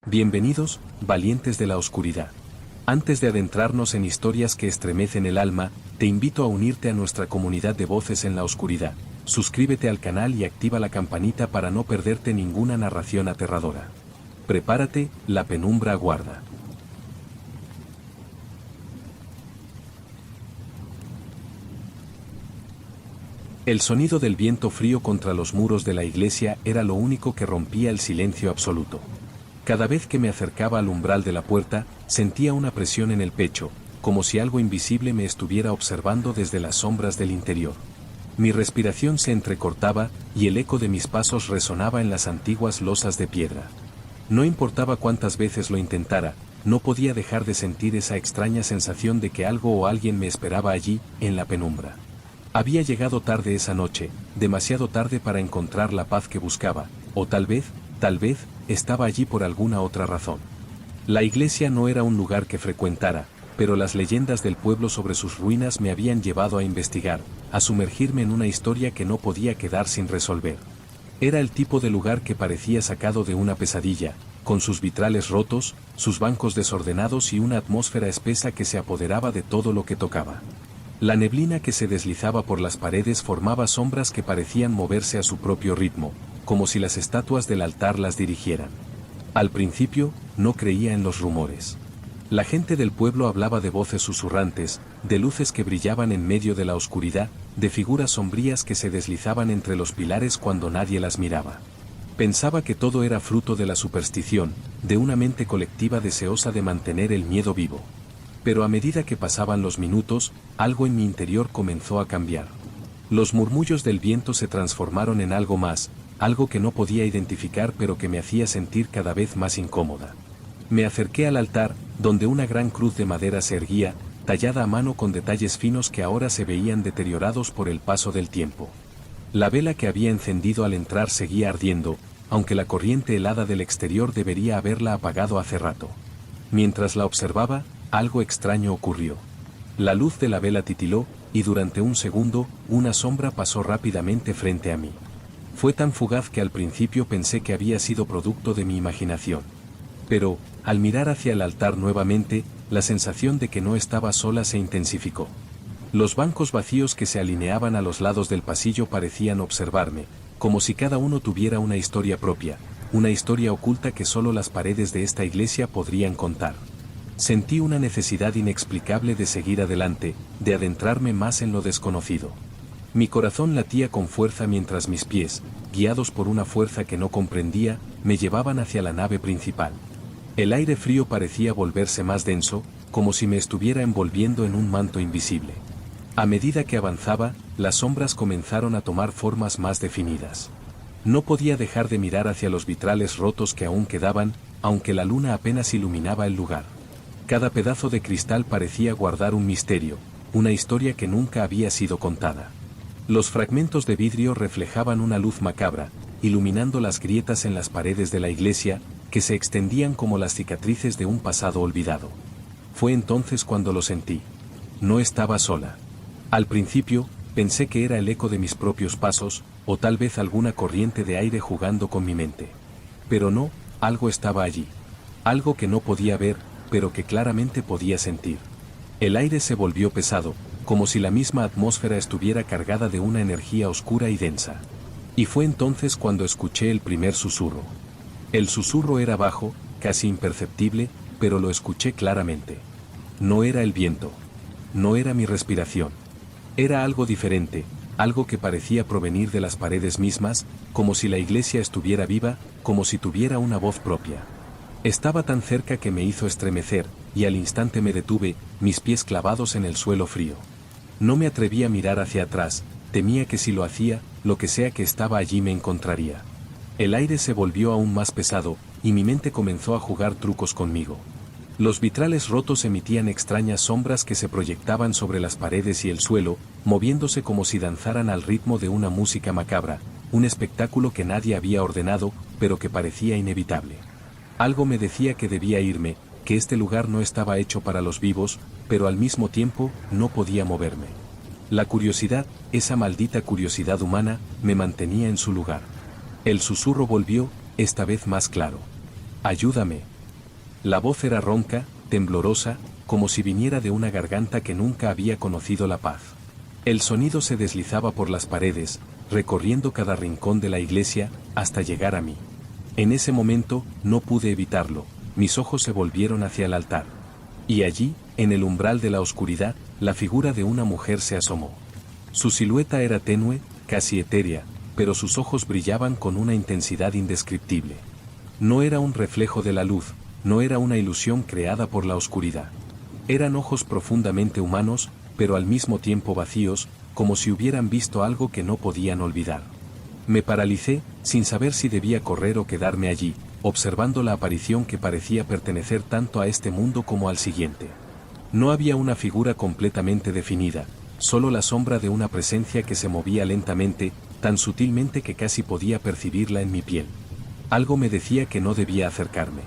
Bienvenidos, valientes de la oscuridad. Antes de adentrarnos en historias que estremecen el alma, te invito a unirte a nuestra comunidad de voces en la oscuridad. Suscríbete al canal y activa la campanita para no perderte ninguna narración aterradora. Prepárate, la penumbra aguarda. El sonido del viento frío contra los muros de la iglesia era lo único que rompía el silencio absoluto. Cada vez que me acercaba al umbral de la puerta, sentía una presión en el pecho, como si algo invisible me estuviera observando desde las sombras del interior. Mi respiración se entrecortaba, y el eco de mis pasos resonaba en las antiguas losas de piedra. No importaba cuántas veces lo intentara, no podía dejar de sentir esa extraña sensación de que algo o alguien me esperaba allí, en la penumbra. Había llegado tarde esa noche, demasiado tarde para encontrar la paz que buscaba, o tal vez, estaba allí por alguna otra razón. La iglesia no era un lugar que frecuentara, pero las leyendas del pueblo sobre sus ruinas me habían llevado a investigar, a sumergirme en una historia que no podía quedar sin resolver. Era el tipo de lugar que parecía sacado de una pesadilla, con sus vitrales rotos, sus bancos desordenados y una atmósfera espesa que se apoderaba de todo lo que tocaba. La neblina que se deslizaba por las paredes formaba sombras que parecían moverse a su propio ritmo, como si las estatuas del altar las dirigieran. Al principio, no creía en los rumores. La gente del pueblo hablaba de voces susurrantes, de luces que brillaban en medio de la oscuridad, de figuras sombrías que se deslizaban entre los pilares cuando nadie las miraba. Pensaba que todo era fruto de la superstición, de una mente colectiva deseosa de mantener el miedo vivo. Pero a medida que pasaban los minutos, algo en mi interior comenzó a cambiar. Los murmullos del viento se transformaron en algo más, algo que no podía identificar pero que me hacía sentir cada vez más incómoda. Me acerqué al altar, donde una gran cruz de madera se erguía, tallada a mano con detalles finos que ahora se veían deteriorados por el paso del tiempo. La vela que había encendido al entrar seguía ardiendo, aunque la corriente helada del exterior debería haberla apagado hace rato. Mientras la observaba, algo extraño ocurrió. La luz de la vela titiló, y durante un segundo, una sombra pasó rápidamente frente a mí. Fue tan fugaz que al principio pensé que había sido producto de mi imaginación. Pero, al mirar hacia el altar nuevamente, la sensación de que no estaba sola se intensificó. Los bancos vacíos que se alineaban a los lados del pasillo parecían observarme, como si cada uno tuviera una historia propia, una historia oculta que solo las paredes de esta iglesia podrían contar. Sentí una necesidad inexplicable de seguir adelante, de adentrarme más en lo desconocido. Mi corazón latía con fuerza mientras mis pies, guiados por una fuerza que no comprendía, me llevaban hacia la nave principal. El aire frío parecía volverse más denso, como si me estuviera envolviendo en un manto invisible. A medida que avanzaba, las sombras comenzaron a tomar formas más definidas. No podía dejar de mirar hacia los vitrales rotos que aún quedaban, aunque la luna apenas iluminaba el lugar. Cada pedazo de cristal parecía guardar un misterio, una historia que nunca había sido contada. Los fragmentos de vidrio reflejaban una luz macabra, iluminando las grietas en las paredes de la iglesia, que se extendían como las cicatrices de un pasado olvidado. Fue entonces cuando lo sentí. No estaba sola. Al principio, pensé que era el eco de mis propios pasos, o tal vez alguna corriente de aire jugando con mi mente. Pero no, algo estaba allí. Algo que no podía ver, pero que claramente podía sentir. El aire se volvió pesado, como si la misma atmósfera estuviera cargada de una energía oscura y densa. Y fue entonces cuando escuché el primer susurro. El susurro era bajo, casi imperceptible, pero lo escuché claramente. No era el viento. No era mi respiración. Era algo diferente, algo que parecía provenir de las paredes mismas, como si la iglesia estuviera viva, como si tuviera una voz propia. Estaba tan cerca que me hizo estremecer, y al instante me detuve, mis pies clavados en el suelo frío. No me atreví a mirar hacia atrás, temía que si lo hacía, lo que sea que estaba allí me encontraría. El aire se volvió aún más pesado, y mi mente comenzó a jugar trucos conmigo. Los vitrales rotos emitían extrañas sombras que se proyectaban sobre las paredes y el suelo, moviéndose como si danzaran al ritmo de una música macabra, un espectáculo que nadie había ordenado, pero que parecía inevitable. Algo me decía que debía irme, que este lugar no estaba hecho para los vivos, pero al mismo tiempo, no podía moverme. La curiosidad, esa maldita curiosidad humana, me mantenía en su lugar. El susurro volvió, esta vez más claro. Ayúdame, La voz era ronca, temblorosa, como si viniera de una garganta que nunca había conocido la paz. El sonido se deslizaba por las paredes, recorriendo cada rincón de la iglesia, hasta llegar a mí. En ese momento, no pude evitarlo, mis ojos se volvieron hacia el altar. Y allí, en el umbral de la oscuridad, la figura de una mujer se asomó. Su silueta era tenue, casi etérea, pero sus ojos brillaban con una intensidad indescriptible. No era un reflejo de la luz, no era una ilusión creada por la oscuridad. Eran ojos profundamente humanos, pero al mismo tiempo vacíos, como si hubieran visto algo que no podían olvidar. Me paralicé, sin saber si debía correr o quedarme allí, observando la aparición que parecía pertenecer tanto a este mundo como al siguiente. No había una figura completamente definida, solo la sombra de una presencia que se movía lentamente, tan sutilmente que casi podía percibirla en mi piel. Algo me decía que no debía acercarme.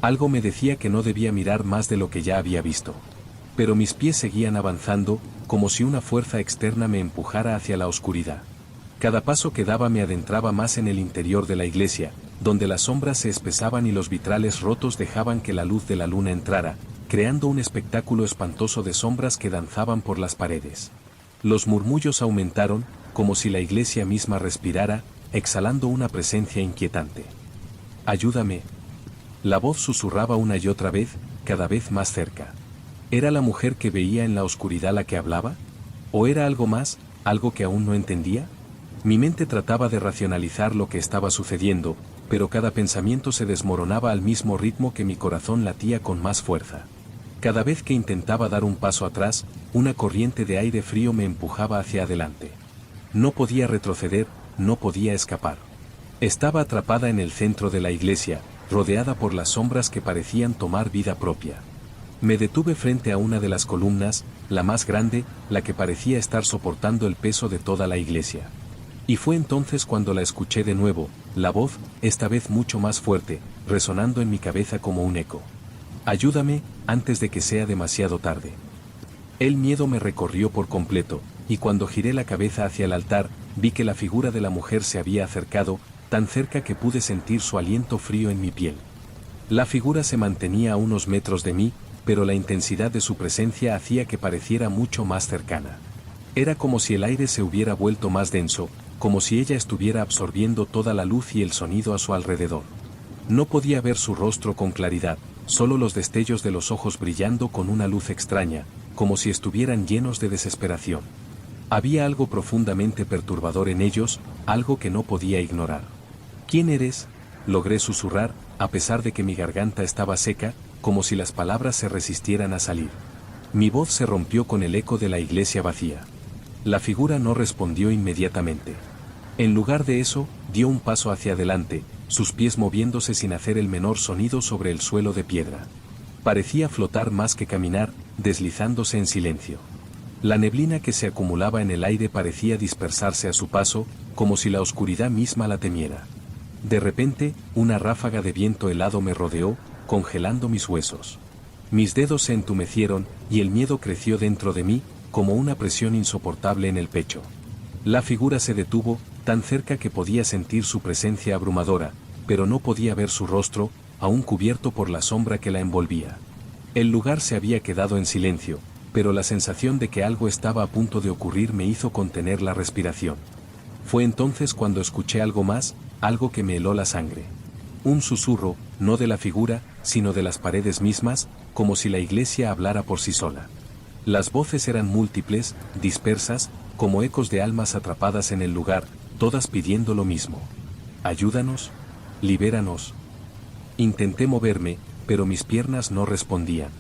Algo me decía que no debía mirar más de lo que ya había visto. Pero mis pies seguían avanzando, como si una fuerza externa me empujara hacia la oscuridad. Cada paso que daba me adentraba más en el interior de la iglesia, donde las sombras se espesaban y los vitrales rotos dejaban que la luz de la luna entrara, creando un espectáculo espantoso de sombras que danzaban por las paredes. Los murmullos aumentaron, como si la iglesia misma respirara, exhalando una presencia inquietante. «Ayúdame». La voz susurraba una y otra vez, cada vez más cerca. ¿Era la mujer que veía en la oscuridad la que hablaba? ¿O era algo más, algo que aún no entendía? Mi mente trataba de racionalizar lo que estaba sucediendo, pero cada pensamiento se desmoronaba al mismo ritmo que mi corazón latía con más fuerza. Cada vez que intentaba dar un paso atrás, una corriente de aire frío me empujaba hacia adelante. No podía retroceder, no podía escapar. Estaba atrapada en el centro de la iglesia, rodeada por las sombras que parecían tomar vida propia. Me detuve frente a una de las columnas, la más grande, la que parecía estar soportando el peso de toda la iglesia. Y fue entonces cuando la escuché de nuevo, la voz, esta vez mucho más fuerte, resonando en mi cabeza como un eco. «Ayúdame, antes de que sea demasiado tarde». El miedo me recorrió por completo, y cuando giré la cabeza hacia el altar, vi que la figura de la mujer se había acercado, tan cerca que pude sentir su aliento frío en mi piel. La figura se mantenía a unos metros de mí, pero la intensidad de su presencia hacía que pareciera mucho más cercana. Era como si el aire se hubiera vuelto más denso, como si ella estuviera absorbiendo toda la luz y el sonido a su alrededor. No podía ver su rostro con claridad, solo los destellos de los ojos brillando con una luz extraña, como si estuvieran llenos de desesperación. Había algo profundamente perturbador en ellos, algo que no podía ignorar. «¿Quién eres?», logré susurrar, a pesar de que mi garganta estaba seca, como si las palabras se resistieran a salir. Mi voz se rompió con el eco de la iglesia vacía. La figura no respondió inmediatamente. En lugar de eso, dio un paso hacia adelante, sus pies moviéndose sin hacer el menor sonido sobre el suelo de piedra. Parecía flotar más que caminar, deslizándose en silencio. La neblina que se acumulaba en el aire parecía dispersarse a su paso, como si la oscuridad misma la temiera. De repente, una ráfaga de viento helado me rodeó, congelando mis huesos. Mis dedos se entumecieron, y el miedo creció dentro de mí, como una presión insoportable en el pecho. La figura se detuvo, tan cerca que podía sentir su presencia abrumadora, pero no podía ver su rostro, aún cubierto por la sombra que la envolvía. El lugar se había quedado en silencio, pero la sensación de que algo estaba a punto de ocurrir me hizo contener la respiración. Fue entonces cuando escuché algo más, algo que me heló la sangre. Un susurro, no de la figura, sino de las paredes mismas, como si la iglesia hablara por sí sola. Las voces eran múltiples, dispersas, como ecos de almas atrapadas en el lugar, todas pidiendo lo mismo. «Ayúdanos, libéranos». Intenté moverme, pero mis piernas no respondían.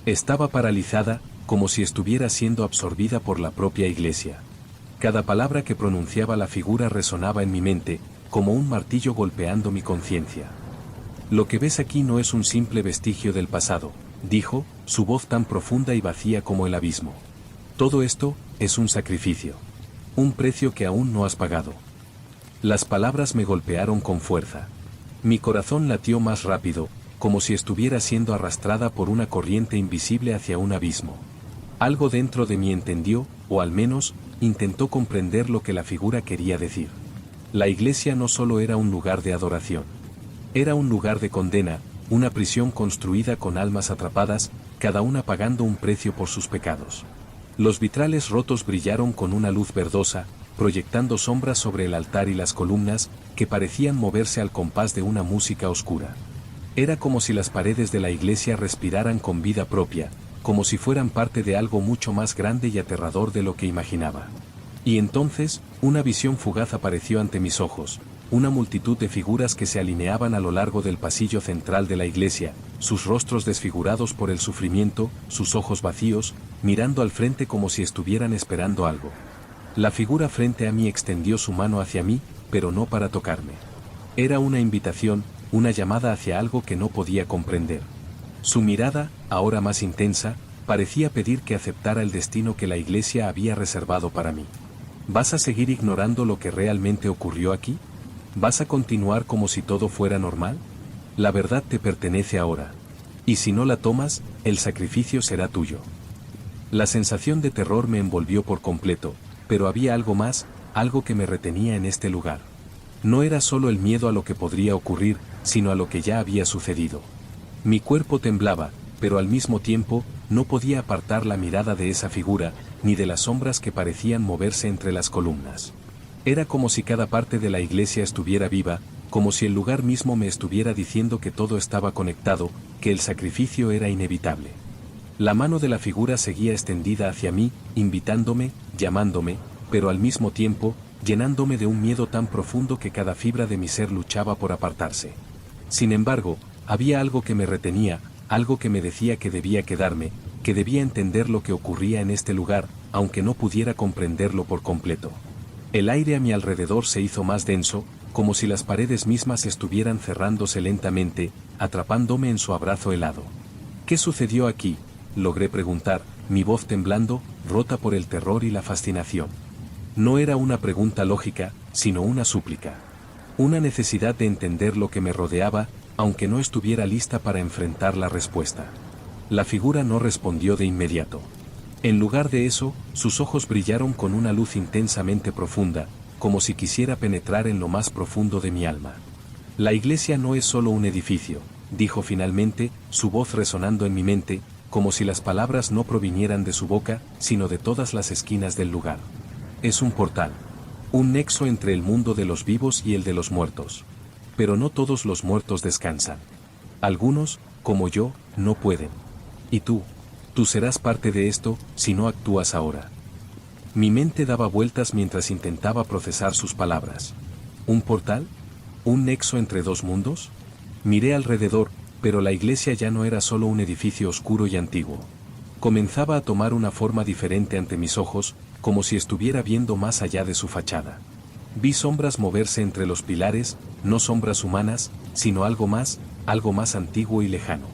Estaba paralizada, como si estuviera siendo absorbida por la propia iglesia. Cada palabra que pronunciaba la figura resonaba en mi mente, como un martillo golpeando mi conciencia. «Lo que ves aquí no es un simple vestigio del pasado», dijo, su voz tan profunda y vacía como el abismo. «Todo esto es un sacrificio. Un precio que aún no has pagado». Las palabras me golpearon con fuerza. Mi corazón latió más rápido, como si estuviera siendo arrastrada por una corriente invisible hacia un abismo. Algo dentro de mí entendió, o al menos, intentó comprender lo que la figura quería decir. La iglesia no solo era un lugar de adoración. Era un lugar de condena, una prisión construida con almas atrapadas, cada una pagando un precio por sus pecados. Los vitrales rotos brillaron con una luz verdosa, proyectando sombras sobre el altar y las columnas, que parecían moverse al compás de una música oscura. Era como si las paredes de la iglesia respiraran con vida propia, como si fueran parte de algo mucho más grande y aterrador de lo que imaginaba. Y entonces, una visión fugaz apareció ante mis ojos, una multitud de figuras que se alineaban a lo largo del pasillo central de la iglesia, sus rostros desfigurados por el sufrimiento, sus ojos vacíos, mirando al frente como si estuvieran esperando algo. La figura frente a mí extendió su mano hacia mí, pero no para tocarme. Era una invitación, una llamada hacia algo que no podía comprender. Su mirada, ahora más intensa, parecía pedir que aceptara el destino que la iglesia había reservado para mí. ¿Vas a seguir ignorando lo que realmente ocurrió aquí? ¿Vas a continuar como si todo fuera normal? La verdad te pertenece ahora. Y si no la tomas, el sacrificio será tuyo. La sensación de terror me envolvió por completo, pero había algo más, algo que me retenía en este lugar. No era solo el miedo a lo que podría ocurrir, sino a lo que ya había sucedido. Mi cuerpo temblaba, pero al mismo tiempo, no podía apartar la mirada de esa figura, ni de las sombras que parecían moverse entre las columnas. Era como si cada parte de la iglesia estuviera viva, como si el lugar mismo me estuviera diciendo que todo estaba conectado, que el sacrificio era inevitable. La mano de la figura seguía extendida hacia mí, invitándome, llamándome, pero al mismo tiempo, llenándome de un miedo tan profundo que cada fibra de mi ser luchaba por apartarse. Sin embargo, había algo que me retenía, algo que me decía que debía quedarme, que debía entender lo que ocurría en este lugar, aunque no pudiera comprenderlo por completo. El aire a mi alrededor se hizo más denso, como si las paredes mismas estuvieran cerrándose lentamente, atrapándome en su abrazo helado. ¿Qué sucedió aquí?, logré preguntar, mi voz temblando, rota por el terror y la fascinación. No era una pregunta lógica, sino una súplica. Una necesidad de entender lo que me rodeaba, aunque no estuviera lista para enfrentar la respuesta. La figura no respondió de inmediato. En lugar de eso, sus ojos brillaron con una luz intensamente profunda, como si quisiera penetrar en lo más profundo de mi alma. La iglesia no es solo un edificio, dijo finalmente, su voz resonando en mi mente, como si las palabras no provinieran de su boca, sino de todas las esquinas del lugar. Es un portal. Un nexo entre el mundo de los vivos y el de los muertos. Pero no todos los muertos descansan. Algunos, como yo, no pueden. ¿Y tú? Tú serás parte de esto, si no actúas ahora. Mi mente daba vueltas mientras intentaba procesar sus palabras. ¿Un portal? ¿Un nexo entre dos mundos? Miré alrededor, pero la iglesia ya no era solo un edificio oscuro y antiguo. Comenzaba a tomar una forma diferente ante mis ojos, como si estuviera viendo más allá de su fachada. Vi sombras moverse entre los pilares, no sombras humanas, sino algo más antiguo y lejano.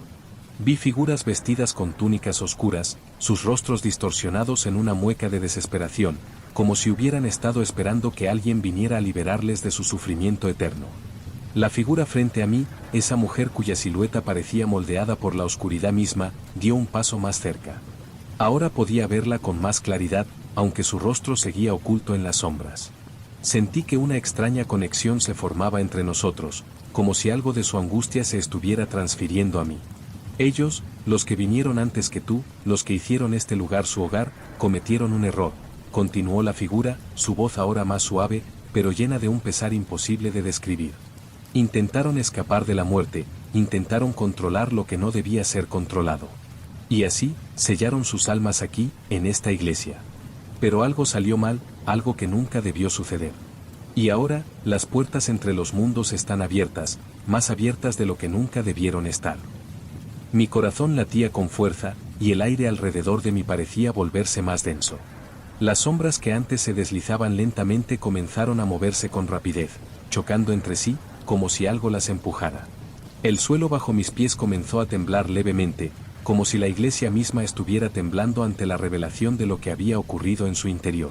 Vi figuras vestidas con túnicas oscuras, sus rostros distorsionados en una mueca de desesperación, como si hubieran estado esperando que alguien viniera a liberarles de su sufrimiento eterno. La figura frente a mí, esa mujer cuya silueta parecía moldeada por la oscuridad misma, dio un paso más cerca. Ahora podía verla con más claridad, aunque su rostro seguía oculto en las sombras. Sentí que una extraña conexión se formaba entre nosotros, como si algo de su angustia se estuviera transfiriendo a mí. Ellos, los que vinieron antes que tú, los que hicieron este lugar su hogar, cometieron un error, continuó la figura, su voz ahora más suave, pero llena de un pesar imposible de describir. Intentaron escapar de la muerte, intentaron controlar lo que no debía ser controlado. Y así, sellaron sus almas aquí, en esta iglesia. Pero algo salió mal, algo que nunca debió suceder. Y ahora, las puertas entre los mundos están abiertas, más abiertas de lo que nunca debieron estar. Mi corazón latía con fuerza, y el aire alrededor de mí parecía volverse más denso. Las sombras que antes se deslizaban lentamente comenzaron a moverse con rapidez, chocando entre sí, como si algo las empujara. El suelo bajo mis pies comenzó a temblar levemente, como si la iglesia misma estuviera temblando ante la revelación de lo que había ocurrido en su interior.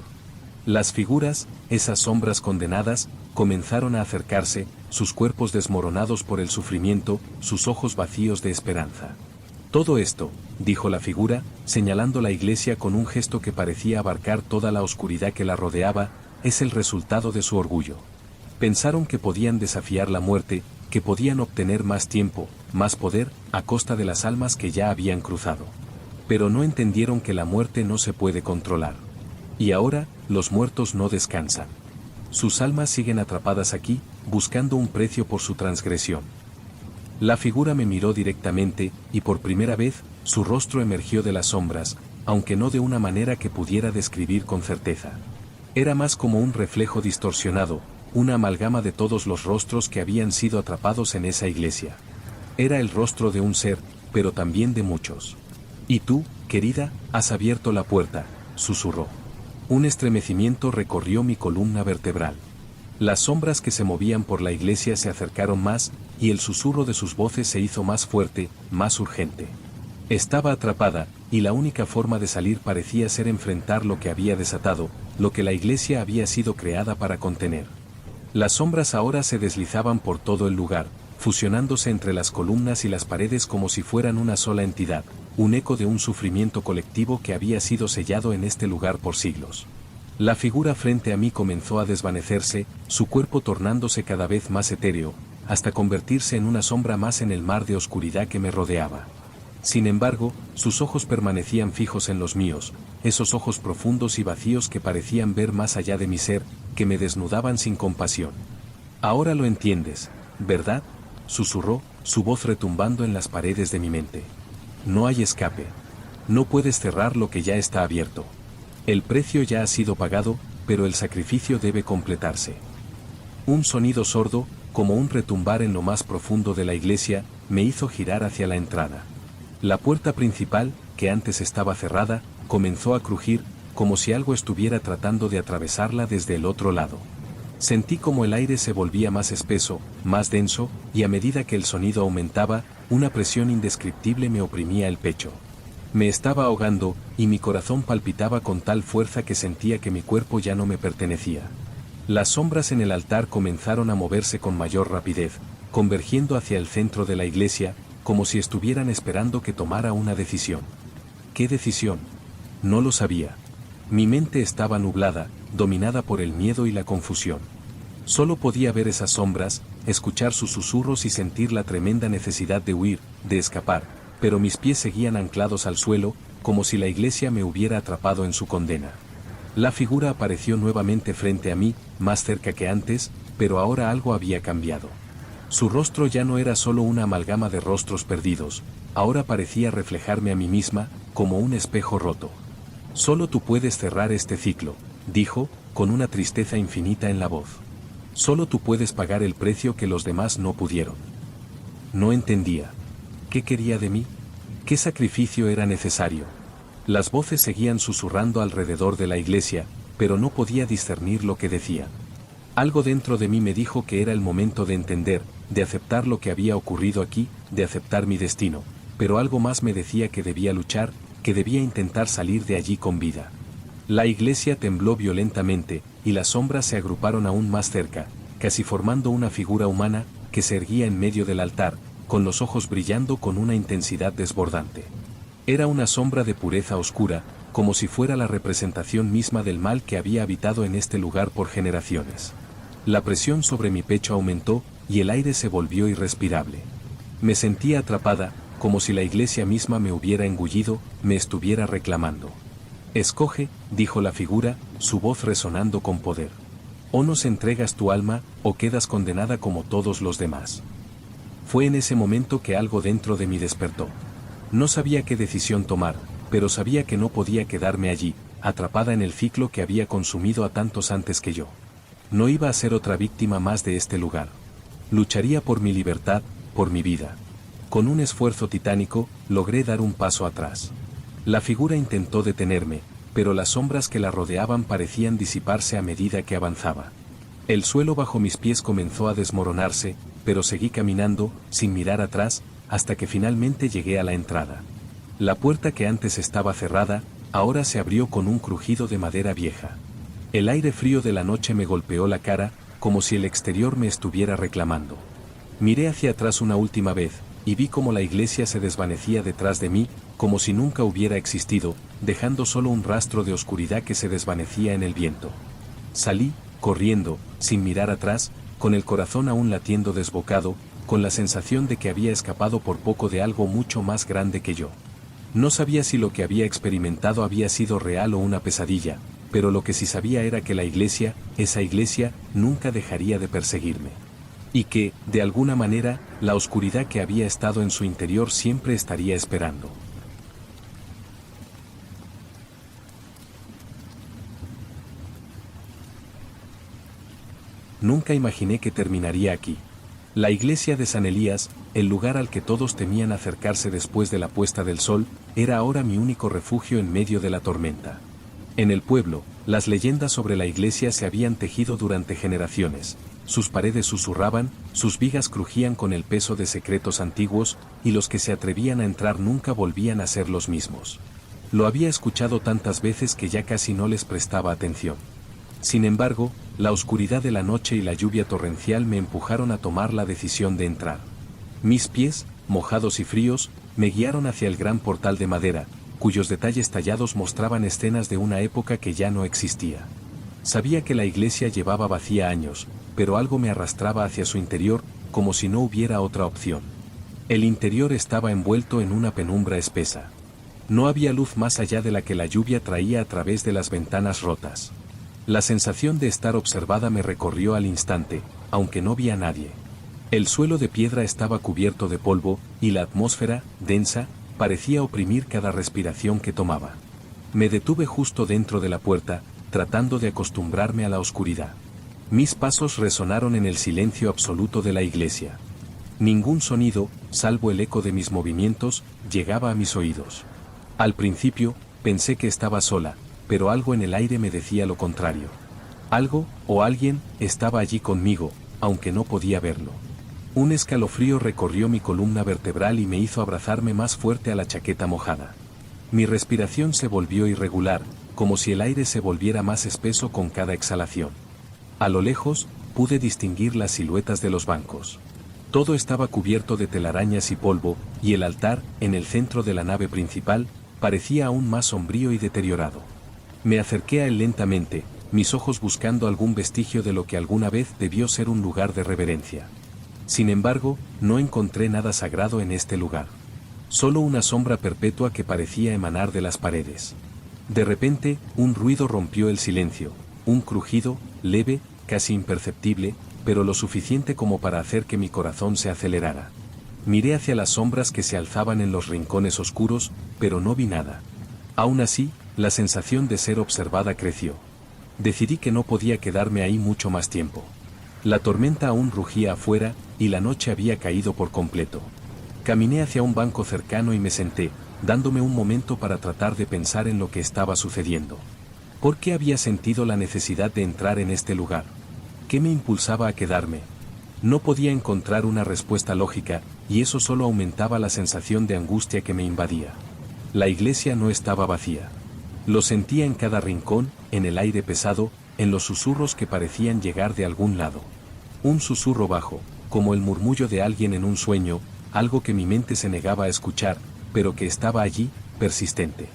Las figuras, esas sombras condenadas, comenzaron a acercarse, sus cuerpos desmoronados por el sufrimiento, sus ojos vacíos de esperanza. Todo esto, dijo la figura, señalando la iglesia con un gesto que parecía abarcar toda la oscuridad que la rodeaba, es el resultado de su orgullo. Pensaron que podían desafiar la muerte, que podían obtener más tiempo, más poder, a costa de las almas que ya habían cruzado. Pero no entendieron que la muerte no se puede controlar. Y ahora, los muertos no descansan. Sus almas siguen atrapadas aquí, buscando un precio por su transgresión. La figura me miró directamente, y por primera vez, su rostro emergió de las sombras, aunque no de una manera que pudiera describir con certeza. Era más como un reflejo distorsionado, una amalgama de todos los rostros que habían sido atrapados en esa iglesia. Era el rostro de un ser, pero también de muchos. «Y tú, querida, has abierto la puerta», susurró. Un estremecimiento recorrió mi columna vertebral. Las sombras que se movían por la iglesia se acercaron más, y el susurro de sus voces se hizo más fuerte, más urgente. Estaba atrapada, y la única forma de salir parecía ser enfrentar lo que había desatado, lo que la iglesia había sido creada para contener. Las sombras ahora se deslizaban por todo el lugar, fusionándose entre las columnas y las paredes como si fueran una sola entidad, un eco de un sufrimiento colectivo que había sido sellado en este lugar por siglos. La figura frente a mí comenzó a desvanecerse, su cuerpo tornándose cada vez más etéreo, hasta convertirse en una sombra más en el mar de oscuridad que me rodeaba. Sin embargo, sus ojos permanecían fijos en los míos, esos ojos profundos y vacíos que parecían ver más allá de mi ser, que me desnudaban sin compasión. «Ahora lo entiendes, ¿verdad?», susurró, su voz retumbando en las paredes de mi mente. «No hay escape. No puedes cerrar lo que ya está abierto. El precio ya ha sido pagado, pero el sacrificio debe completarse». Un sonido sordo, como un retumbar en lo más profundo de la iglesia, me hizo girar hacia la entrada. La puerta principal, que antes estaba cerrada, comenzó a crujir, como si algo estuviera tratando de atravesarla desde el otro lado. Sentí como el aire se volvía más espeso, más denso, y a medida que el sonido aumentaba, una presión indescriptible me oprimía el pecho. Me estaba ahogando, y mi corazón palpitaba con tal fuerza que sentía que mi cuerpo ya no me pertenecía. Las sombras en el altar comenzaron a moverse con mayor rapidez, convergiendo hacia el centro de la iglesia, como si estuvieran esperando que tomara una decisión. ¿Qué decisión? No lo sabía. Mi mente estaba nublada, dominada por el miedo y la confusión. Solo podía ver esas sombras, escuchar sus susurros y sentir la tremenda necesidad de huir, de escapar, pero mis pies seguían anclados al suelo, como si la iglesia me hubiera atrapado en su condena. La figura apareció nuevamente frente a mí, más cerca que antes, pero ahora algo había cambiado. Su rostro ya no era solo una amalgama de rostros perdidos, ahora parecía reflejarme a mí misma, como un espejo roto. «Solo tú puedes cerrar este ciclo», dijo, con una tristeza infinita en la voz. «Solo tú puedes pagar el precio que los demás no pudieron». No entendía. ¿Qué quería de mí? ¿Qué sacrificio era necesario? Las voces seguían susurrando alrededor de la iglesia, pero no podía discernir lo que decían. Algo dentro de mí me dijo que era el momento de entender, de aceptar lo que había ocurrido aquí, de aceptar mi destino, pero algo más me decía que debía luchar, que debía intentar salir de allí con vida. La iglesia tembló violentamente, y las sombras se agruparon aún más cerca, casi formando una figura humana, que se erguía en medio del altar, con los ojos brillando con una intensidad desbordante. Era una sombra de pureza oscura, como si fuera la representación misma del mal que había habitado en este lugar por generaciones. La presión sobre mi pecho aumentó, y el aire se volvió irrespirable. Me sentía atrapada, como si la iglesia misma me hubiera engullido, me estuviera reclamando. «Escoge», dijo la figura, su voz resonando con poder. «O nos entregas tu alma, o quedas condenada como todos los demás». Fue en ese momento que algo dentro de mí despertó. No sabía qué decisión tomar, pero sabía que no podía quedarme allí, atrapada en el ciclo que había consumido a tantos antes que yo. No iba a ser otra víctima más de este lugar. Lucharía por mi libertad, por mi vida. Con un esfuerzo titánico, logré dar un paso atrás. La figura intentó detenerme, pero las sombras que la rodeaban parecían disiparse a medida que avanzaba. El suelo bajo mis pies comenzó a desmoronarse, pero seguí caminando, sin mirar atrás, hasta que finalmente llegué a la entrada. La puerta que antes estaba cerrada, ahora se abrió con un crujido de madera vieja. El aire frío de la noche me golpeó la cara, como si el exterior me estuviera reclamando. Miré hacia atrás una última vez, y vi cómo la iglesia se desvanecía detrás de mí, como si nunca hubiera existido, dejando solo un rastro de oscuridad que se desvanecía en el viento. Salí, corriendo, sin mirar atrás, con el corazón aún latiendo desbocado, con la sensación de que había escapado por poco de algo mucho más grande que yo. No sabía si lo que había experimentado había sido real o una pesadilla, pero lo que sí sabía era que la iglesia, esa iglesia, nunca dejaría de perseguirme. Y que, de alguna manera, la oscuridad que había estado en su interior siempre estaría esperando. Nunca imaginé que terminaría aquí. La iglesia de San Elías, el lugar al que todos temían acercarse después de la puesta del sol, era ahora mi único refugio en medio de la tormenta. En el pueblo, las leyendas sobre la iglesia se habían tejido durante generaciones. Sus paredes susurraban, sus vigas crujían con el peso de secretos antiguos, y los que se atrevían a entrar nunca volvían a ser los mismos. Lo había escuchado tantas veces que ya casi no les prestaba atención. Sin embargo, la oscuridad de la noche y la lluvia torrencial me empujaron a tomar la decisión de entrar. Mis pies, mojados y fríos, me guiaron hacia el gran portal de madera, cuyos detalles tallados mostraban escenas de una época que ya no existía. Sabía que la iglesia llevaba vacía años, pero algo me arrastraba hacia su interior, como si no hubiera otra opción. El interior estaba envuelto en una penumbra espesa. No había luz más allá de la que la lluvia traía a través de las ventanas rotas. La sensación de estar observada me recorrió al instante, aunque no vi a nadie. El suelo de piedra estaba cubierto de polvo, y la atmósfera, densa, parecía oprimir cada respiración que tomaba. Me detuve justo dentro de la puerta, tratando de acostumbrarme a la oscuridad. Mis pasos resonaron en el silencio absoluto de la iglesia. Ningún sonido, salvo el eco de mis movimientos, llegaba a mis oídos. Al principio, pensé que estaba sola, pero algo en el aire me decía lo contrario. Algo, o alguien, estaba allí conmigo, aunque no podía verlo. Un escalofrío recorrió mi columna vertebral y me hizo abrazarme más fuerte a la chaqueta mojada. Mi respiración se volvió irregular, como si el aire se volviera más espeso con cada exhalación. A lo lejos, pude distinguir las siluetas de los bancos. Todo estaba cubierto de telarañas y polvo, y el altar, en el centro de la nave principal, parecía aún más sombrío y deteriorado. Me acerqué a él lentamente, mis ojos buscando algún vestigio de lo que alguna vez debió ser un lugar de reverencia. Sin embargo, no encontré nada sagrado en este lugar. Solo una sombra perpetua que parecía emanar de las paredes. De repente, un ruido rompió el silencio, un crujido, leve, casi imperceptible, pero lo suficiente como para hacer que mi corazón se acelerara. Miré hacia las sombras que se alzaban en los rincones oscuros, pero no vi nada. Aún así, la sensación de ser observada creció. Decidí que no podía quedarme ahí mucho más tiempo. La tormenta aún rugía afuera, y la noche había caído por completo. Caminé hacia un banco cercano y me senté, dándome un momento para tratar de pensar en lo que estaba sucediendo. ¿Por qué había sentido la necesidad de entrar en este lugar? ¿Qué me impulsaba a quedarme? No podía encontrar una respuesta lógica, y eso solo aumentaba la sensación de angustia que me invadía. La iglesia no estaba vacía. Lo sentía en cada rincón, en el aire pesado, en los susurros que parecían llegar de algún lado. Un susurro bajo, como el murmullo de alguien en un sueño, algo que mi mente se negaba a escuchar, pero que estaba allí, persistente.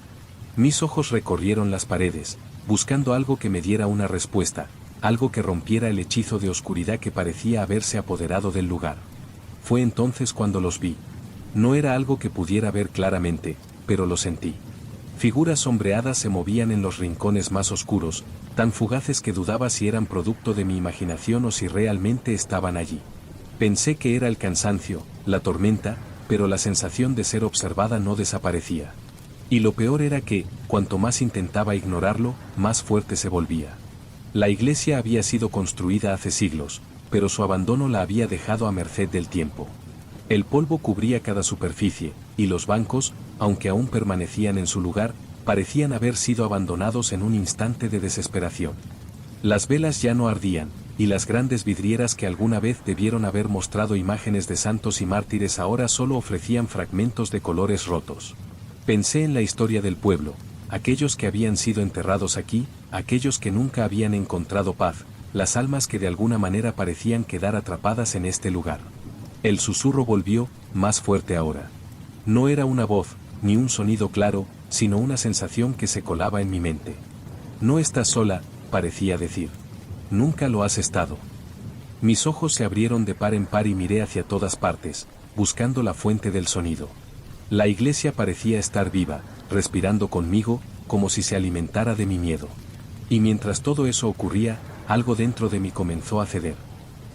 Mis ojos recorrieron las paredes, buscando algo que me diera una respuesta, algo que rompiera el hechizo de oscuridad que parecía haberse apoderado del lugar. Fue entonces cuando los vi. No era algo que pudiera ver claramente, pero lo sentí. Figuras sombreadas se movían en los rincones más oscuros, tan fugaces que dudaba si eran producto de mi imaginación o si realmente estaban allí. Pensé que era el cansancio, la tormenta, pero la sensación de ser observada no desaparecía. Y lo peor era que, cuanto más intentaba ignorarlo, más fuerte se volvía. La iglesia había sido construida hace siglos, pero su abandono la había dejado a merced del tiempo. El polvo cubría cada superficie, y los bancos, aunque aún permanecían en su lugar, parecían haber sido abandonados en un instante de desesperación. Las velas ya no ardían, y las grandes vidrieras que alguna vez debieron haber mostrado imágenes de santos y mártires ahora solo ofrecían fragmentos de colores rotos. Pensé en la historia del pueblo, aquellos que habían sido enterrados aquí, aquellos que nunca habían encontrado paz, las almas que de alguna manera parecían quedar atrapadas en este lugar. El susurro volvió, más fuerte ahora. No era una voz, ni un sonido claro, sino una sensación que se colaba en mi mente. No estás sola, parecía decir. Nunca lo has estado. Mis ojos se abrieron de par en par y miré hacia todas partes, buscando la fuente del sonido. La iglesia parecía estar viva, respirando conmigo, como si se alimentara de mi miedo. Y mientras todo eso ocurría, algo dentro de mí comenzó a ceder.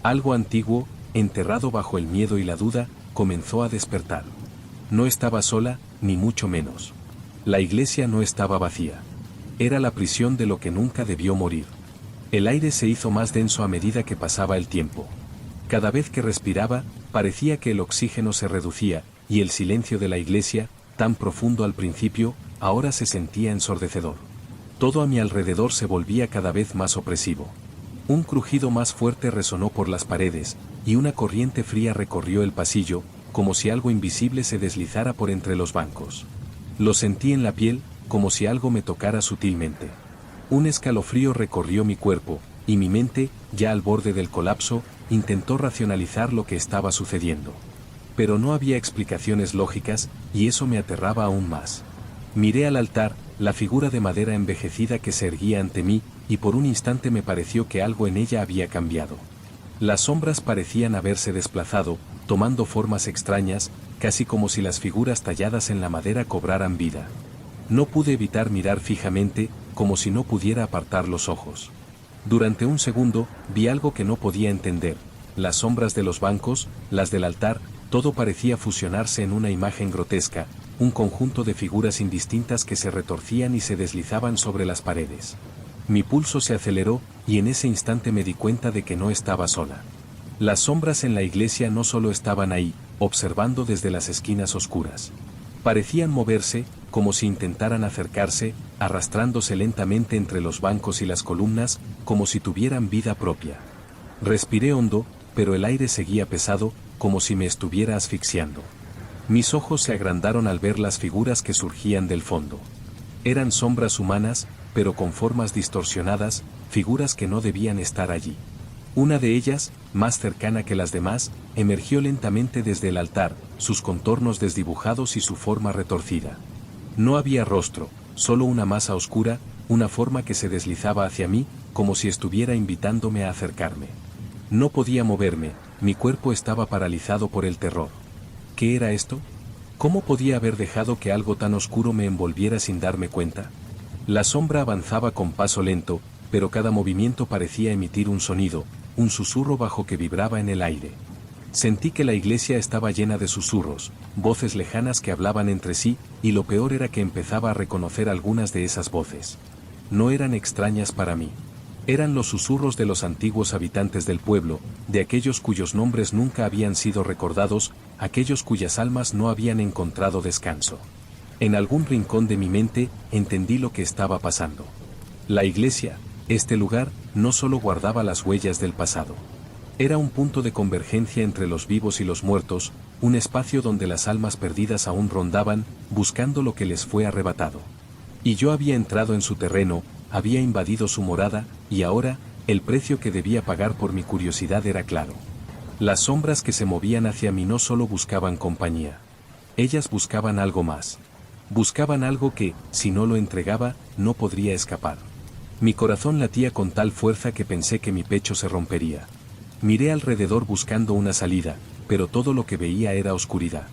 Algo antiguo, enterrado bajo el miedo y la duda, comenzó a despertar. No estaba sola, ni mucho menos. La iglesia no estaba vacía. Era la prisión de lo que nunca debió morir. El aire se hizo más denso a medida que pasaba el tiempo. Cada vez que respiraba, parecía que el oxígeno se reducía, y el silencio de la iglesia, tan profundo al principio, ahora se sentía ensordecedor. Todo a mi alrededor se volvía cada vez más opresivo. Un crujido más fuerte resonó por las paredes, y una corriente fría recorrió el pasillo, como si algo invisible se deslizara por entre los bancos. Lo sentí en la piel, como si algo me tocara sutilmente. Un escalofrío recorrió mi cuerpo, y mi mente, ya al borde del colapso, intentó racionalizar lo que estaba sucediendo. Pero no había explicaciones lógicas, y eso me aterraba aún más. Miré al altar, la figura de madera envejecida que se erguía ante mí, y por un instante me pareció que algo en ella había cambiado. Las sombras parecían haberse desplazado, tomando formas extrañas, casi como si las figuras talladas en la madera cobraran vida. No pude evitar mirar fijamente, como si no pudiera apartar los ojos. Durante un segundo, vi algo que no podía entender. Las sombras de los bancos, las del altar, todo parecía fusionarse en una imagen grotesca, un conjunto de figuras indistintas que se retorcían y se deslizaban sobre las paredes. Mi pulso se aceleró, y en ese instante me di cuenta de que no estaba sola. Las sombras en la iglesia no solo estaban ahí, observando desde las esquinas oscuras. Parecían moverse, como si intentaran acercarse, arrastrándose lentamente entre los bancos y las columnas, como si tuvieran vida propia. Respiré hondo, pero el aire seguía pesado, como si me estuviera asfixiando. Mis ojos se agrandaron al ver las figuras que surgían del fondo. Eran sombras humanas, pero con formas distorsionadas, figuras que no debían estar allí. Una de ellas, más cercana que las demás, emergió lentamente desde el altar, sus contornos desdibujados y su forma retorcida. No había rostro, solo una masa oscura, una forma que se deslizaba hacia mí, como si estuviera invitándome a acercarme. No podía moverme, mi cuerpo estaba paralizado por el terror. ¿Qué era esto? ¿Cómo podía haber dejado que algo tan oscuro me envolviera sin darme cuenta? La sombra avanzaba con paso lento, pero cada movimiento parecía emitir un sonido, un susurro bajo que vibraba en el aire. Sentí que la iglesia estaba llena de susurros, voces lejanas que hablaban entre sí, y lo peor era que empezaba a reconocer algunas de esas voces. No eran extrañas para mí. Eran los susurros de los antiguos habitantes del pueblo, de aquellos cuyos nombres nunca habían sido recordados, aquellos cuyas almas no habían encontrado descanso. En algún rincón de mi mente, entendí lo que estaba pasando. La iglesia, este lugar, no solo guardaba las huellas del pasado. Era un punto de convergencia entre los vivos y los muertos, un espacio donde las almas perdidas aún rondaban, buscando lo que les fue arrebatado. Y yo había entrado en su terreno, había invadido su morada, y ahora, el precio que debía pagar por mi curiosidad era claro. Las sombras que se movían hacia mí no solo buscaban compañía. Ellas buscaban algo más. Buscaban algo que, si no lo entregaba, no podría escapar. Mi corazón latía con tal fuerza que pensé que mi pecho se rompería. Miré alrededor buscando una salida, pero todo lo que veía era oscuridad.